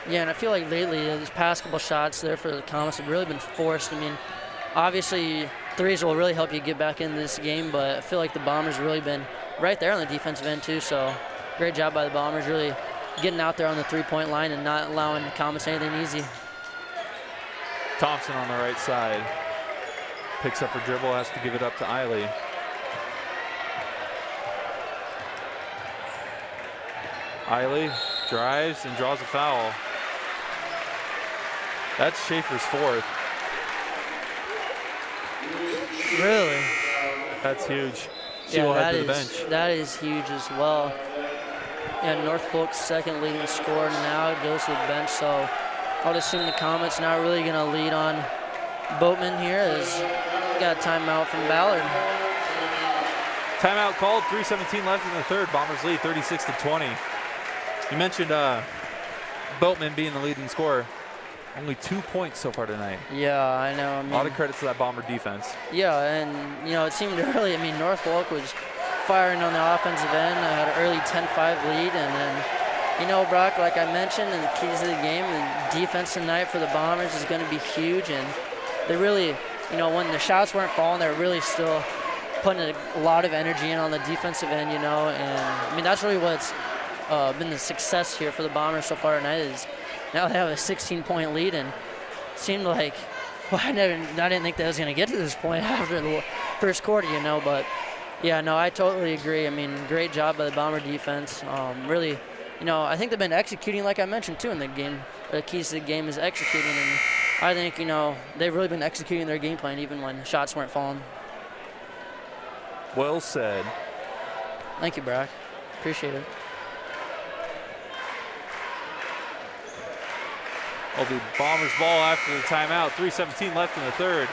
Yeah, and I feel like lately, these past couple shots there for the Comets have really been forced. I mean, obviously, threes will really help you get back into this game, but I feel like the Bombers really been right there on the defensive end too, so great job by the Bombers, really getting out there on the three-point line and not allowing the Comets anything easy. Thompson on the right side. Picks up her dribble, has to give it up to Eiley. Eiley drives and draws a foul. That's Schaefer's 4th. Really? That's huge. She Yeah, will head that to the is, bench. that is huge as well. Yeah, North Polk's second leading scorer now goes to the bench, so I would assume the Comets now really going to lead on Boatman here, as got a timeout from Ballard. Timeout called, 3:17 left in the third. Bombers lead 36-20. You mentioned Boatman being the leading scorer. Only 2 points so far tonight. Yeah, I know. I mean, A lot of credit to that Bomber defense. Yeah, and, you know, it seemed early. I mean, North Polk was firing on the offensive end. I had an early 10-5 lead, and then, you know, Brock, like I mentioned, in the keys of the game, the defense tonight for the Bombers is going to be huge, and they really, you know, when the shots weren't falling, they were really still putting a lot of energy in on the defensive end, you know, and, I mean, that's really what's been the success here for the Bombers so far tonight, is now they have a 16-point lead, and it seemed like, well, I didn't think that was going to get to this point after the first quarter, you know, but yeah, no, I totally agree. I mean, great job by the Bomber defense. Really, you know, I think they've been executing, like I mentioned too, in the game. The keys to the game is executing, and I think, you know, they've really been executing their game plan even when shots weren't falling. Well said. Thank you, Brock. Appreciate it. Will be Bombers ball after the timeout. 3:17 left in the third.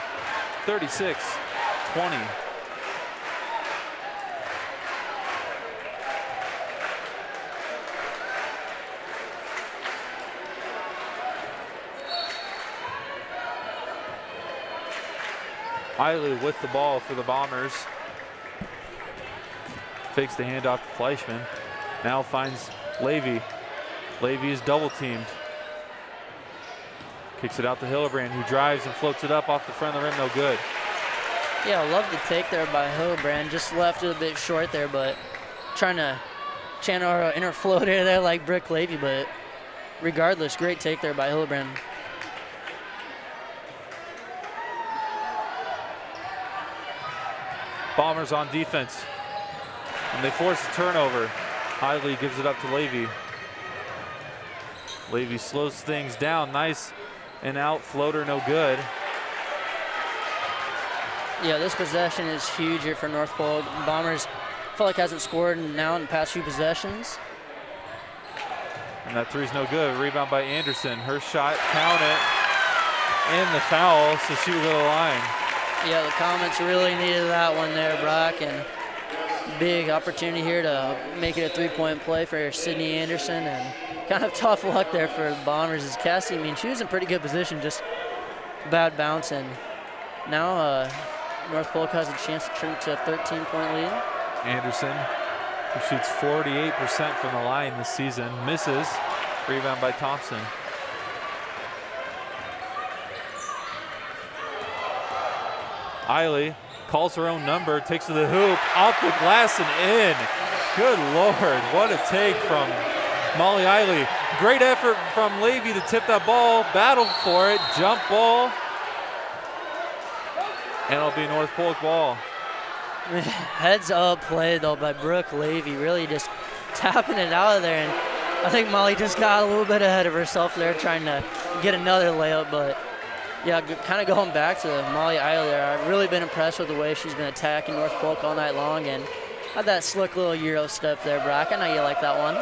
36-20. Eiley with the ball for the Bombers. Fakes the handoff to Fleischman. Now finds Levy. Levy is double teamed. Kicks it out to Hillebrand, who drives and floats it up off the front of the rim, no good. Yeah, I love the take there by Hillebrand. Just left it a bit short there, but trying to channel our inner floater there like Brick Levy, but regardless, great take there by Hillebrand. Bombers on defense, and they force a turnover. Eiley gives it up to Levy. Levy slows things down, nice and out floater, no good. Yeah, this possession is huge here for North Polk. Bombers feel like hasn't scored now in the past few possessions. And that three's no good. Rebound by Anderson. Her shot, count it, and the foul, so she will go to the line. Yeah, the Comets really needed that one there, Brock, and big opportunity here to make it a three-point play for Sydney Anderson, and kind of tough luck there for the Bombers as Cassie, I mean, she was in pretty good position, just bad bounce, and now North Polk has a chance to turn it to a 13-point lead. Anderson, who shoots 48% from the line this season, misses. Rebound by Thompson. Eiley calls her own number, takes to the hoop, off the glass and in. Good Lord, what a take from Molly Eiley. Great effort from Levy to tip that ball, battle for it, jump ball. And it'll be North Polk ball. Heads up play though by Brooke Levy, really just tapping it out of there, and I think Molly just got a little bit ahead of herself there trying to get another layup, but yeah, kind of going back to Molly Eiley there, I've really been impressed with the way she's been attacking North Polk all night long, and had that slick little Euro step there, Brock. I know you like that one.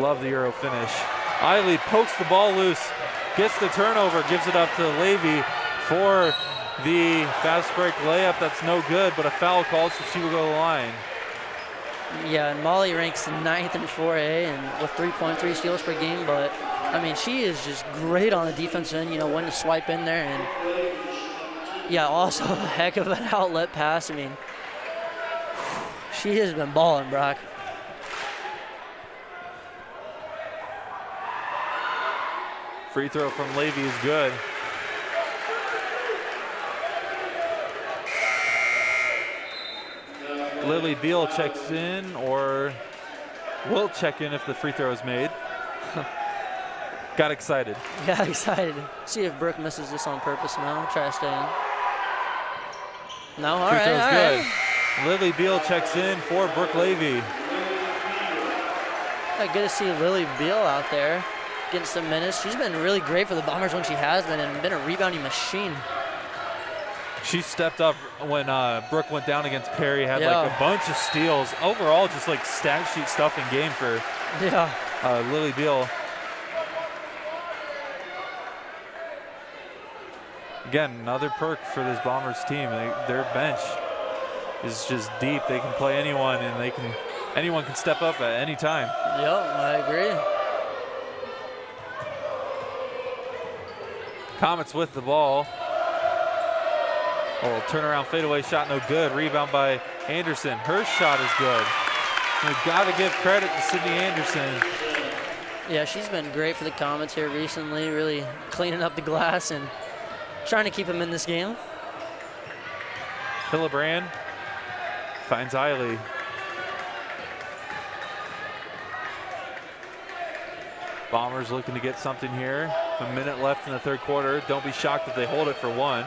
Love the Euro finish. Eiley pokes the ball loose, gets the turnover, gives it up to Levy for the fast break layup. That's no good, but a foul called, so she will go to the line. Yeah, and Molly ranks 9th in 4A and with 3.3 steals per game, but I mean, she is just great on the defensive end, you know, when to swipe in there, and yeah, also a heck of an outlet pass. I mean, she has been balling, Brock. Free throw from Levy is good. Lily Beal checks in, or will check in if the free throw is made. Got excited. Got excited. See if Brooke misses this on purpose now. Try to stay in. No, all free right, throw's all good. right. Lily Beal checks in for Brooke Levy. Yeah, good to see Lily Beal out there getting some minutes. She's been really great for the Bombers when she has been, and been a rebounding machine. She stepped up when Brooke went down against Perry, had like a bunch of steals. Overall, just like stat sheet stuff in game for Lily Beal. Again, another perk for this Bombers team. Their bench is just deep. They can play anyone, and anyone can step up at any time. Yep, I agree. Comets with the ball. Oh, turnaround fadeaway shot, no good. Rebound by Anderson. Her shot is good. We've got to give credit to Sydney Anderson. Yeah, she's been great for the Comets here recently, really cleaning up the glass and trying to keep them in this game. Hillebrand finds Eiley. Bombers looking to get something here. A minute left in the third quarter. Don't be shocked if they hold it for one.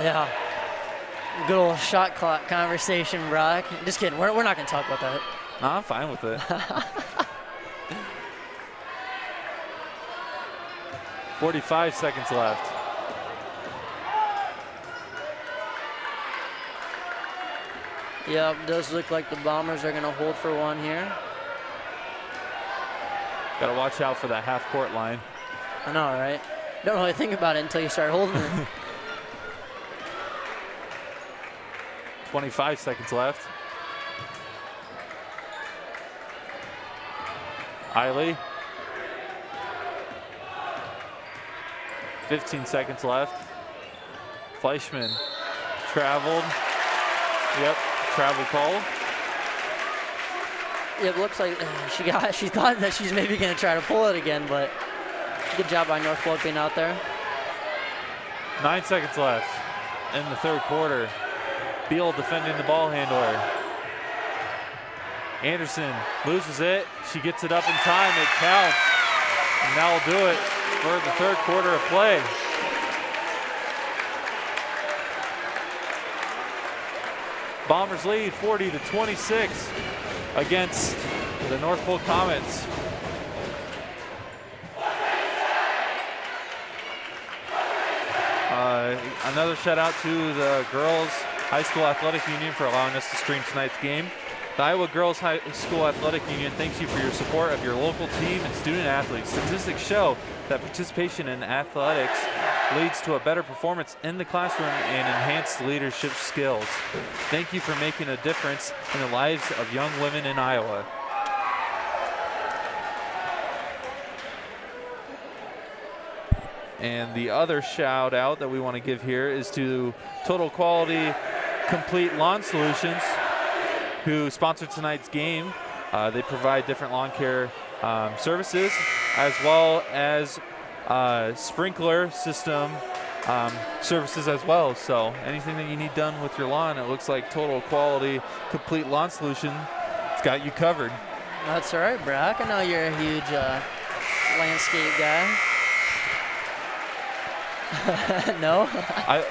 Yeah, good old shot clock conversation, Brock. Just kidding, we're not gonna talk about that. No, I'm fine with it. 45 seconds left. Yeah, it does look like the Bombers are gonna hold for one here. Got to watch out for that half-court line. I know, right? Don't really think about it until you start holding it. 25 seconds left. Eiley. 15 seconds left. Fleischman traveled. Yep, travel call. It looks like she thought that she's maybe going to try to pull it again, but good job by North Polk being out there. 9 seconds left in the third quarter. Beal defending the ball handler. Anderson loses it. She gets it up in time. It counts. And that'll do it for the third quarter of play. Bombers lead 40-26 against the North Polk Comets. Another shout out to the Girls High School Athletic Union for allowing us to stream tonight's game. The Iowa Girls High School Athletic Union thanks you for your support of your local team and student athletes. Statistics show that participation in athletics leads to a better performance in the classroom and enhanced leadership skills. Thank you for making a difference in the lives of young women in Iowa. And the other shout out that we want to give here is to Total Quality Complete Lawn Solutions, who sponsored tonight's game. They provide different lawn care services, as well as sprinkler system services as well. So anything that you need done with your lawn, it looks like Total Quality Complete Lawn Solution, it's got you covered. That's all right, Brock. I know you're a huge landscape guy. No? I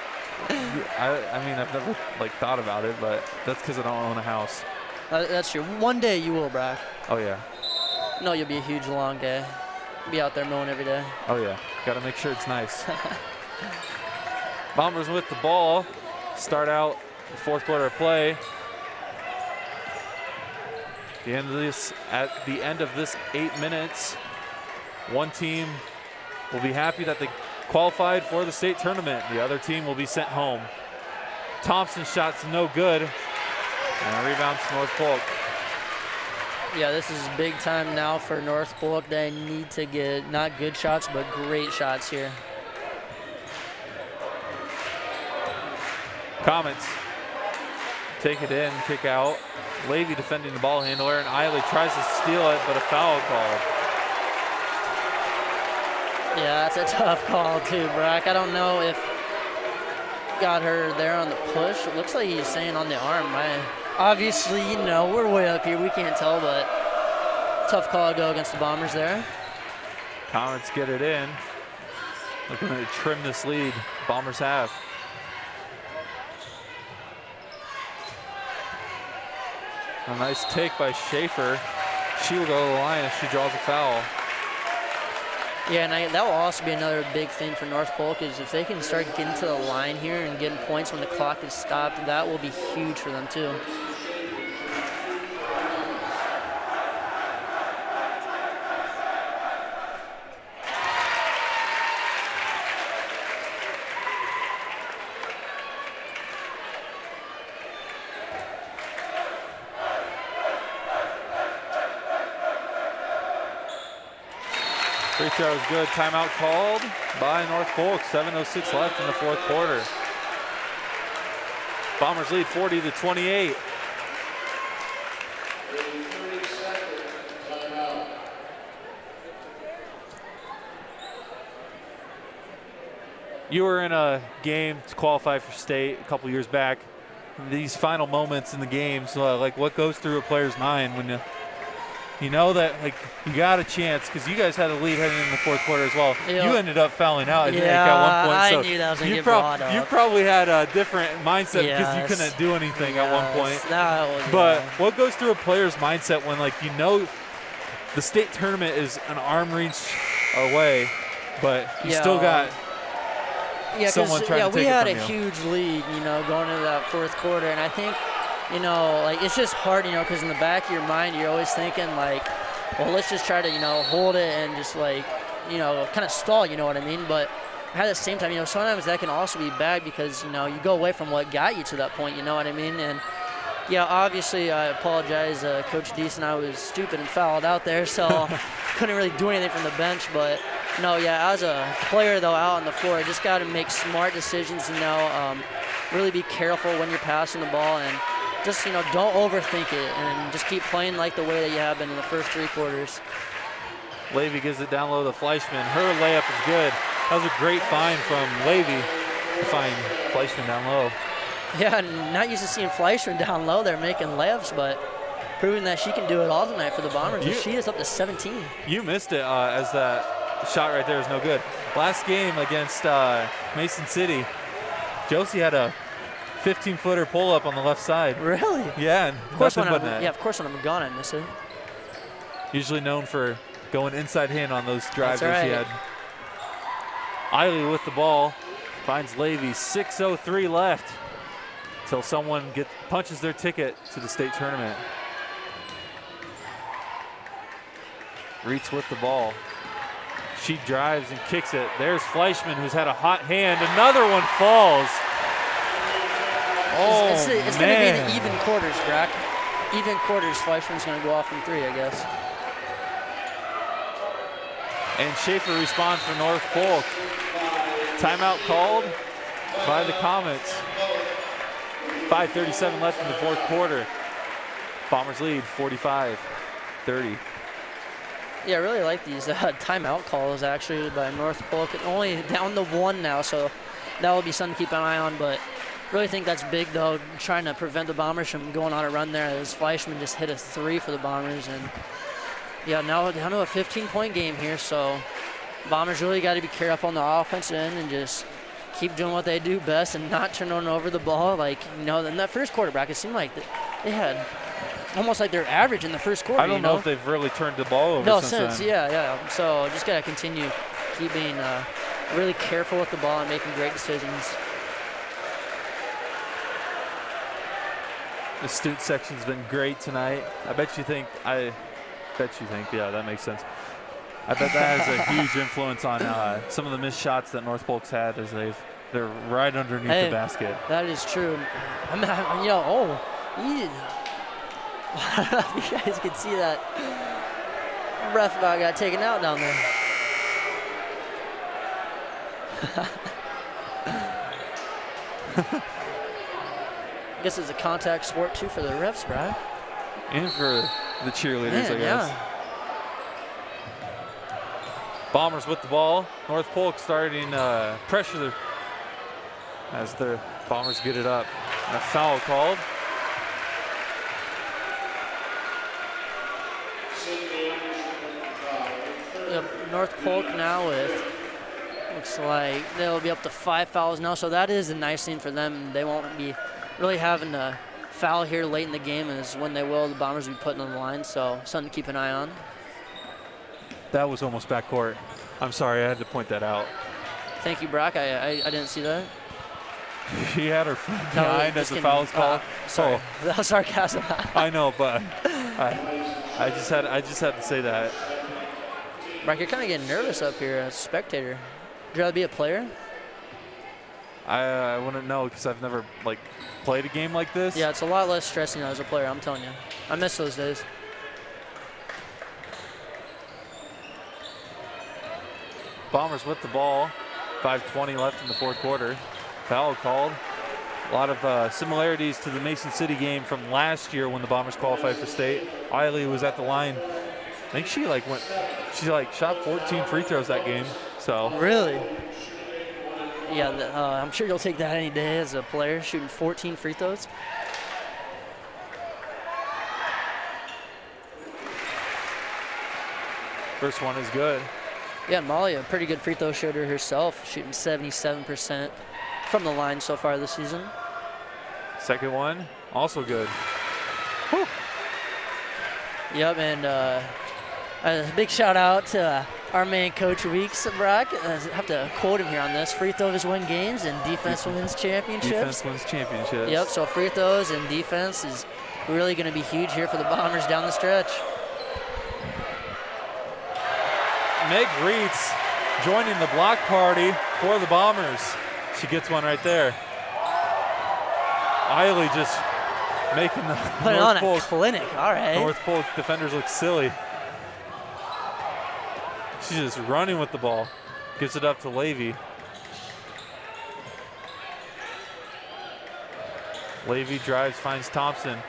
mean, I've never thought about it, but that's because I don't own a house. That's true. One day you will, Brock. Oh yeah. No, you'll be a huge long guy. Be out there mowing every day. Oh yeah. Got to make sure it's nice. Bombers with the ball. Start out the fourth quarter of play. At the end of this 8 minutes, one team will be happy that they qualified for the state tournament. The other team will be sent home. Thompson's shot's no good. And a rebound to North Polk. Yeah, this is big time now for North Polk. They need to get not good shots, but great shots here. Comets take it in, kick out. Levy defending the ball handler, and Eiley tries to steal it, but a foul called. Yeah, that's a tough call too, Brock. I don't know if got her there on the push. It looks like he's saying on the arm. Obviously, you know, we're way up here. We can't tell, but tough call to go against the Bombers there. Comets get it in. Looking to trim this lead. Bombers have. A nice take by Schaefer. She will go to the line if she draws a foul. Yeah, and that will also be another big thing for North Polk is if they can start getting to the line here and getting points when the clock is stopped, that will be huge for them too. Free throw is good. Timeout called by North Polk. 7:06 left in the fourth quarter. Bombers lead 40-28. You were in a game to qualify for state a couple years back. These final moments in the games, like what goes through a player's mind when you know that you got a chance, because you guys had a lead heading in the fourth quarter as well. Yep. You ended up fouling out at one point. I So knew that was going to get brought up. you probably had a different mindset because you Yes. couldn't do anything at one point. That was, But what goes through a player's mindset when you know the state tournament is an arm reach away, but you still got someone trying to take it from you? we had a huge lead, going into that fourth quarter, and I think, it's just hard, because in the back of your mind, you're always thinking, well, let's just try to, hold it and just, kind of stall, you know what I mean? But at the same time, sometimes that can also be bad because, you go away from what got you to that point, you know what I mean? And, yeah, obviously, I apologize, Coach Deason. I was stupid and fouled out there, so couldn't really do anything from the bench. But, no, yeah, as a player, though, out on the floor, just got to make smart decisions, really be careful when you're passing the ball and just, don't overthink it and just keep playing like the way that you have been in the first three quarters. Levy gives it down low to Fleischman. Her layup is good. That was a great find from Levy to find Fleischman down low. Yeah, not used to seeing Fleischman down low there making layups, but proving that she can do it all tonight for the Bombers. She is up to 17. You missed it as that shot right there is no good. Last game against Mason City, Josie had a 15-footer pull-up on the left side. Really? Yeah, and of course nothing but net. Yeah, of course when I'm gone, I miss it. Usually known for going inside hand on those drives That's that she right. had. Eiley with the ball, finds Levy. 6:03 left until someone punches their ticket to the state tournament. Reitz with the ball. She drives and kicks it. There's Fleischman, who's had a hot hand. Another one falls. Oh, it's going to be an even quarters, Brock. Even quarters, Fleischman's going to go off from 3, I guess. And Schaefer responds for North Polk. Timeout called by the Comets. 5:37 left in the fourth quarter. Bombers lead 45-30. Yeah, I really like these timeout calls actually by North Polk. Only down to 1 now, so that will be something to keep an eye on. But really think that's big though, trying to prevent the Bombers from going on a run there. As Fleischman just hit a 3 for the Bombers, and yeah, now down to a 15-point game here. So Bombers really got to be careful on the offensive end and just keep doing what they do best and not turning over the ball. Like, you know, in that first quarterback, it seemed like they had almost like their average in the first quarter. I don't know if they've really turned the ball over no, since then. Yeah. So just got to continue keep being really careful with the ball and making great decisions. The student section's been great tonight. Yeah, that makes sense. I bet that has a huge influence on some of the missed shots that North Polk's had as they're right underneath the basket. That is true. I don't know if you guys can see that. Ref about got taken out down there. I guess it's a contact sport too for the refs, Brad. And for the cheerleaders, I guess. Yeah. Bombers with the ball. North Polk starting pressure as the Bombers get it up. And a foul called. Yep, North Polk now with, looks like they'll be up to 5 fouls now, so that is a nice thing for them. They won't be really having to foul here late in the game, as when they will, the Bombers will be putting on the line, so something to keep an eye on. That was almost backcourt. I'm sorry, I had to point that out. Thank you, Brock. I didn't see that. She had her foot behind as the foul was called. Sorry, that was sarcasm. I know, but I just had to say that. Brock, you're kind of getting nervous up here as a spectator. Would you rather be a player? I wouldn't know because I've never played a game like this. Yeah, it's a lot less stressing as a player, I'm telling you. I miss those days. Bombers with the ball. 5:20 left in the fourth quarter. Foul called. A lot of similarities to the Mason City game from last year when the Bombers qualified for state. Eiley was at the line. I think she shot 14 free throws that game. So really? Yeah, I'm sure you'll take that any day as a player, shooting 14 free throws. First one is good. Yeah, Molly, a pretty good free throw shooter herself, shooting 77% from the line so far this season. Second one, also good. Whew. Yep, and a big shout out to our man Coach Weeks, Brock. I have to quote him here on this. Free throws win games and defense wins championships. Defense wins championships. Yep, so free throws and defense is really going to be huge here for the Bombers down the stretch. Meg Reitz joining the block party for the Bombers. She gets one right there. Eiley just making the Putting on a clinic, all right. North Polk defenders look silly. She's just running with the ball. Gives it up to Levy. Levy drives, finds Thompson.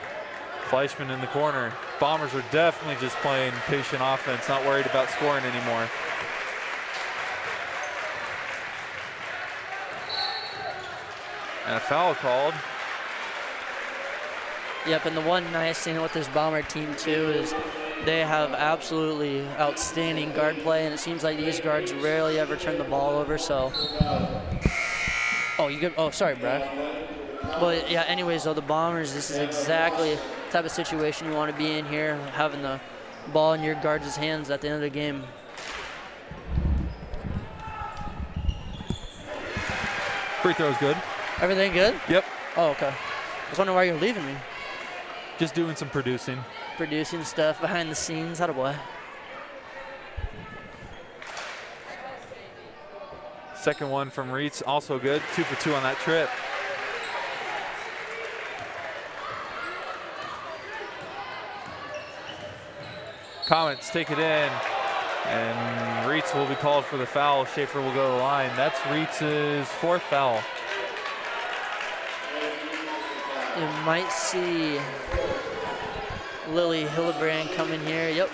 Fleischman in the corner. Bombers are definitely just playing patient offense, not worried about scoring anymore. And a foul called. Yep, and the one nice thing with this Bomber team too is they have absolutely outstanding guard play, and it seems like these guards rarely ever turn the ball over. So, sorry, Brad. Well, yeah. Anyways, though, the Bombers, this is exactly the type of situation you want to be in here, having the ball in your guards' hands at the end of the game. Free throw's good. Everything good? Yep. Oh, okay. I was wondering why you're leaving me. Just doing some producing. Producing stuff behind the scenes. Attaboy. Second one from Reitz, also good. 2 for 2 on that trip. Comets take it in, and Reitz will be called for the foul. Schaefer will go to the line. That's Reitz's 4th foul. You might see Lily Hillebrand come in here. Yep.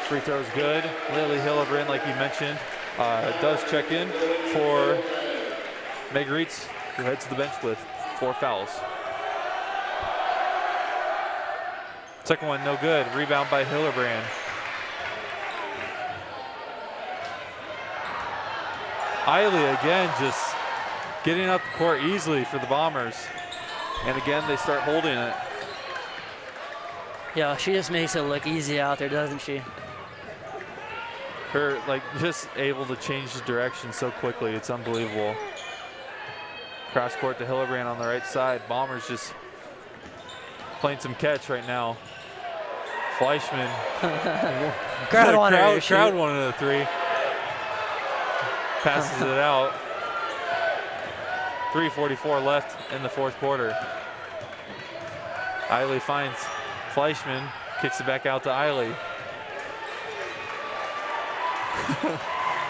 Free throw's good. Lily Hillebrand, like you mentioned, does check in for Meg Reitz, who heads to the bench with 4 fouls. Second one, no good. Rebound by Hillebrand. Eiley again just getting up the court easily for the Bombers. And again, they start holding it. Yeah, she just makes it look easy out there, doesn't she? Her, like, just able to change the direction so quickly. It's unbelievable. Cross court to Hillebrand on the right side. Bombers just playing some catch right now. Fleischman. Crowd wanted crowd wanted a 3. Passes it out. 3:44 left in the 4th quarter. Eiley finds Fleischman, kicks it back out to Eiley.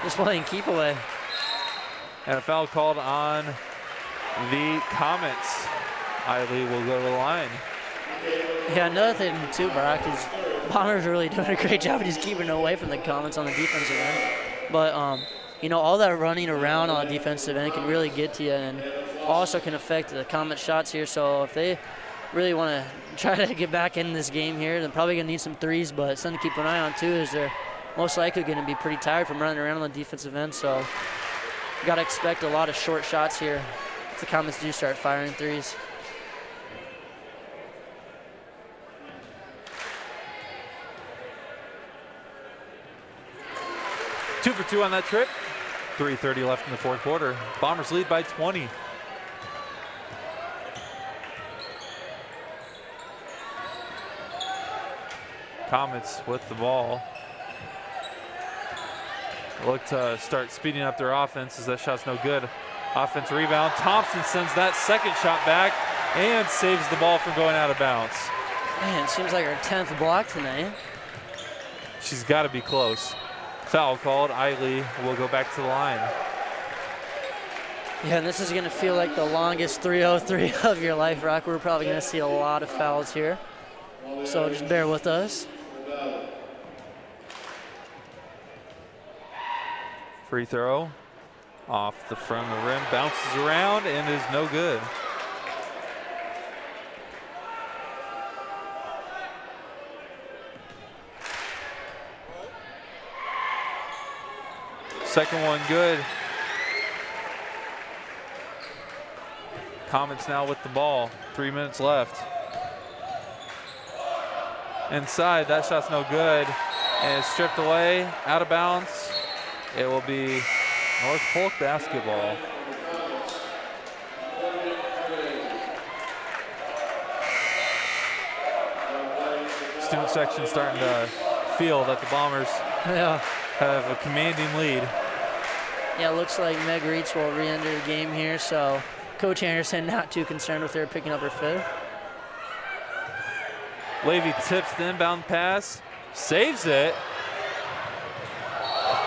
Just playing keep away. And a foul called on the Comets. Eiley will go to the line. Yeah, another thing too, Brock, is Bombers are really doing a great job of just keeping it away from the Comets on the defensive end. But you know, all that running around on the defensive end can really get to you, and also can affect the Comet shots here. So if they really want to try to get back in this game here, they're probably going to need some threes. But something to keep an eye on too is they're most likely going to be pretty tired from running around on the defensive end. So you got to expect a lot of short shots here if the Comets do start firing threes. Two for 2 on that trip. 3:30 left in the 4th quarter. Bombers lead by 20. Comets with the ball. Look to start speeding up their offense as that shot's no good. Offense rebound. Thompson sends that second shot back and saves the ball from going out of bounds. Man, it seems like her 10th block tonight. She's got to be close. Foul called. Eiley will go back to the line. Yeah, and this is going to feel like the longest 3-0-3 of your life, Rock. We're probably going to see a lot of fouls here. So just bear with us. Free throw off the front of the rim, bounces around and is no good. Second one good. Comets now with the ball. 3 minutes left. Inside, that shot's no good. And it's stripped away, out of bounds. It will be North Polk basketball. Student section starting to feel that the Bombers have a commanding lead. Yeah, it looks like Meg Reitz will re-enter the game here, so Coach Anderson not too concerned with her picking up her 5th. Levy tips the inbound pass, saves it,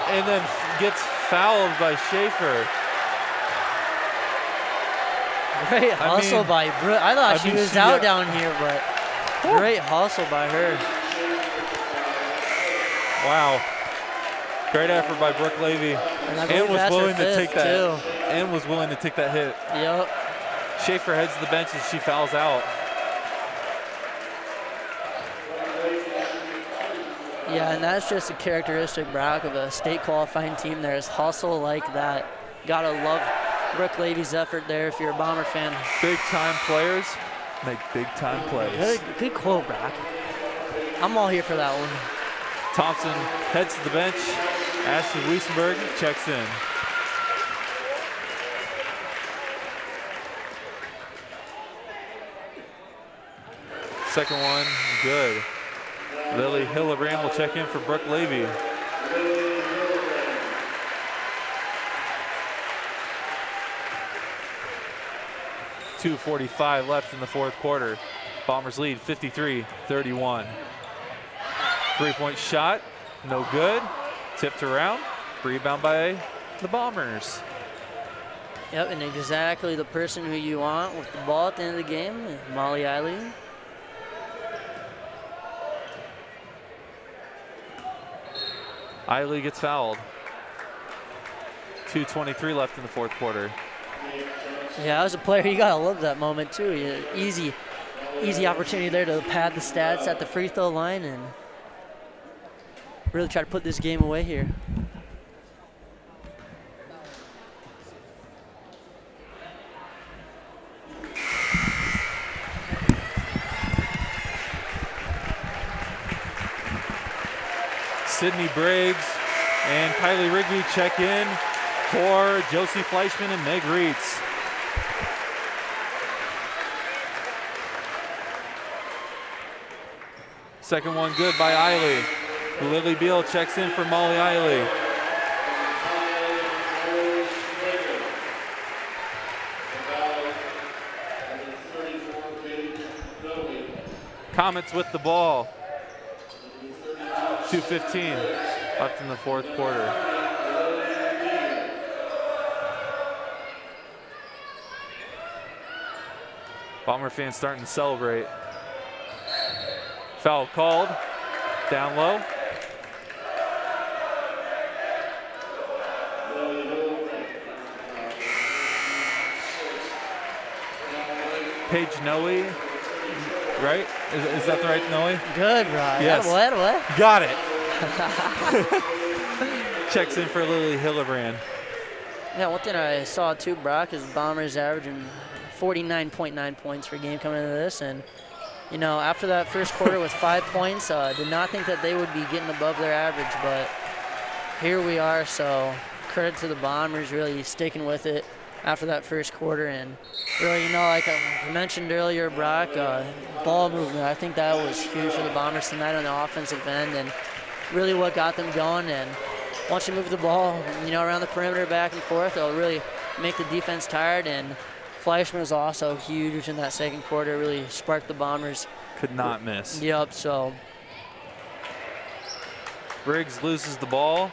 and then gets fouled by Schaefer. Great hustle by Brooke. I thought she was out down here, but great hustle by her. Wow. Great effort by Brooke Levy. And was willing to take that too. And was willing to take that hit. Yep. Schaefer heads to the bench as she fouls out. Yeah, and that's just a characteristic, Brock, of a state qualifying team. There's hustle like that. Gotta love Brooke Levy's effort there if you're a Bomber fan. Big time players make big time plays. Good quote, Brock. I'm all here for that one. Thompson heads to the bench. Ashley Wiesenberg checks in. Second one, good. Lily Hillebrand will check in for Brooke Levy. .245 left in the fourth quarter. Bombers lead 53-31. Three-point shot, no good. Tipped around, rebound by the Bombers. Yep, and exactly the person who you want with the ball at the end of the game, Molly Eiley. Eiley gets fouled. 2:23 left in the fourth quarter. Yeah, as a player, you gotta love that moment too. Easy opportunity there to pad the stats at the free throw line and really try to put this game away here. Sydney Briggs and Kylie Rigby check in for Josie Fleischman and Meg Reitz. Second one good by Eiley. Lily Beal checks in for Molly Eiley. Comets with the ball. 2:15 left in the fourth quarter. Bomber fans starting to celebrate. Foul called, down low. Paige Noe, right? Is that the right Noe? Good, Rod. Yes. What? Got it. Checks in for Lily Hillebrand. Yeah, one thing I saw too, Brock, is Bombers averaging 49.9 points per game coming into this. And, you know, after that first quarter with 5 points, did not think that they would be getting above their average. But here we are, so credit to the Bombers really sticking with it after that first quarter. And really, you know, like I mentioned earlier, Brock, ball movement, I think that was huge for the Bombers tonight on the offensive end and really what got them going. And once you move the ball, you know, around the perimeter back and forth, it'll really make the defense tired. And Fleischman was also huge in that second quarter, really sparked the Bombers. Could not miss. Yep, so. Briggs loses the ball,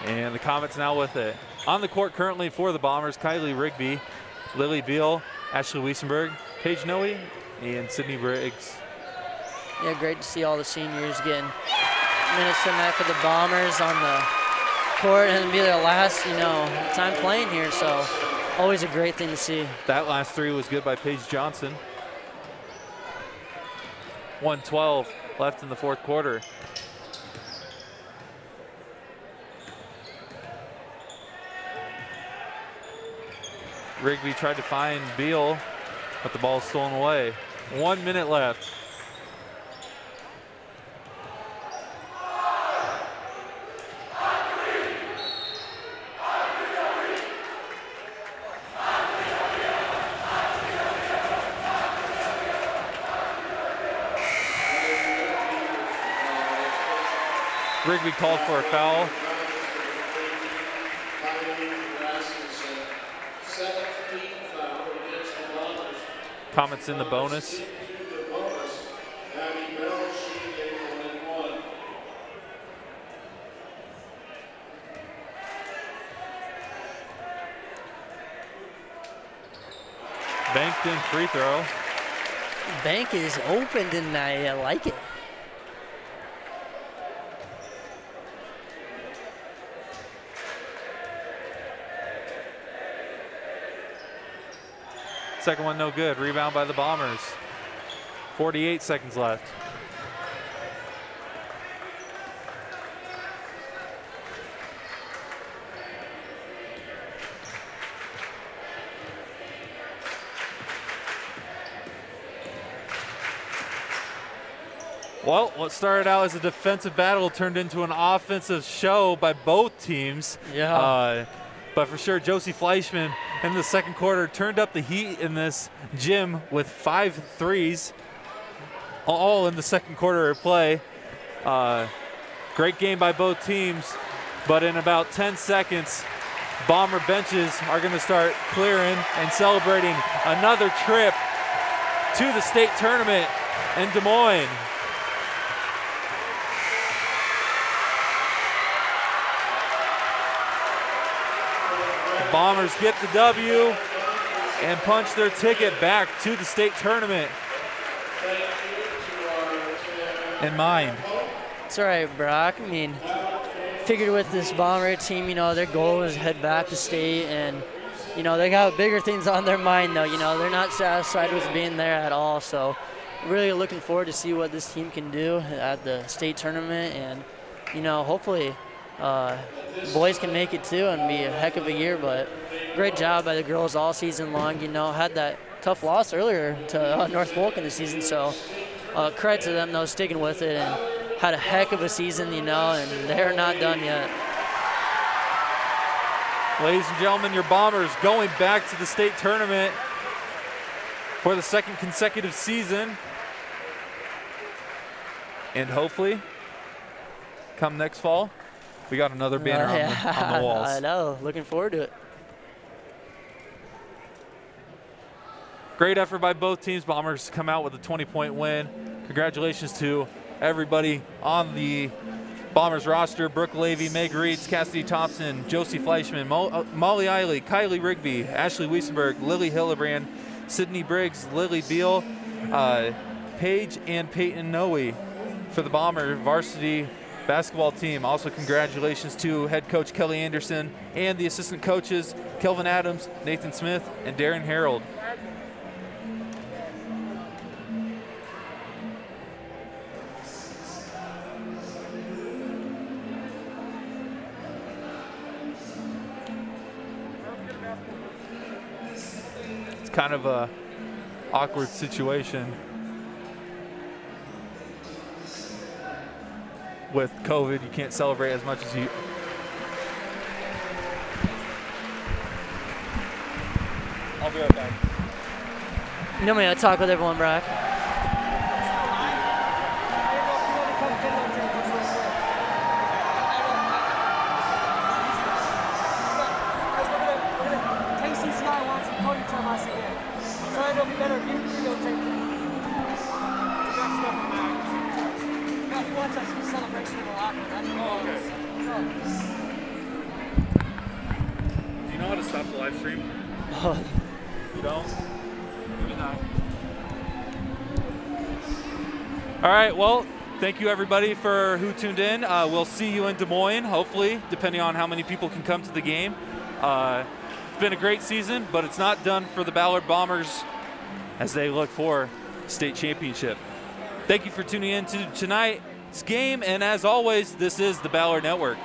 and the Comets now with it. On the court currently for the Bombers, Kylie Rigby, Lily Beal, Ashley Wiesenberg, Paige Noe, and Sydney Briggs. Yeah, great to see all the seniors getting minutes tonight for the Bombers on the court, and it'll be their last, you know, time playing here, so always a great thing to see. That last three was good by Paige Johnson. 1:12 left in the fourth quarter. Rigby tried to find Beal, but the ball is stolen away. 1 minute left. Rigby called for a foul. Comets in the bonus. Banked in free throw. Bank is open tonight. I like it. Second one no good. Rebound by the Bombers. 48 seconds left. Well, what started out as a defensive battle turned into an offensive show by both teams. Yeah. But for sure, Josie Fleischman in the second quarter turned up the heat in this gym with 5 threes. all in the second quarter of play. Great game by both teams, but in about 10 seconds, Bomber benches are going to start clearing and celebrating another trip to the state tournament in Des Moines. The Bombers get the W and punch their ticket back to the state tournament in mind. It's all right, Brock. I mean, figured with this Bomber team, you know, their goal is to head back to state, and, you know, they got bigger things on their mind, though. You know, they're not satisfied with being there at all. So really looking forward to see what this team can do at the state tournament, and, you know, hopefully boys can make it too and be a heck of a year. But great job by the girls all season long. You know, had that tough loss earlier to North Polk in the season, so credit to them, though, sticking with it, and had a heck of a season, you know, and they're not done yet. Ladies and gentlemen, your Bombers going back to the state tournament for the second consecutive season. And hopefully, come next fall, we got another banner on the walls. I know, looking forward to it. Great effort by both teams. Bombers come out with a 20-point win. Congratulations to everybody on the Bombers roster: Brooke Levy, Meg Reeds, Cassidy Thompson, Josie Fleischman, Molly Eiley, Kylie Rigby, Ashley Wiesenberg, Lily Hillebrand, Sydney Briggs, Lily Beal, Paige and Peyton Noe for the Bomber varsity basketball team. Also congratulations to head coach Kelly Anderson and the assistant coaches Kelvin Adams, Nathan Smith, and Darren Harold. Kind of a awkward situation with COVID. You can't celebrate as much as you. I'll be right back. You know me, I'll talk with everyone, Brock. Do you know how to stop the live stream? You don't? Maybe not. All right, well, thank you everybody for who tuned in. We'll see you in Des Moines, hopefully, depending on how many people can come to the game. It's been a great season, but it's not done for the Ballard Bombers as they look for state championship. Thank you for tuning in to tonight's game, and as always, this is the Ballard Network.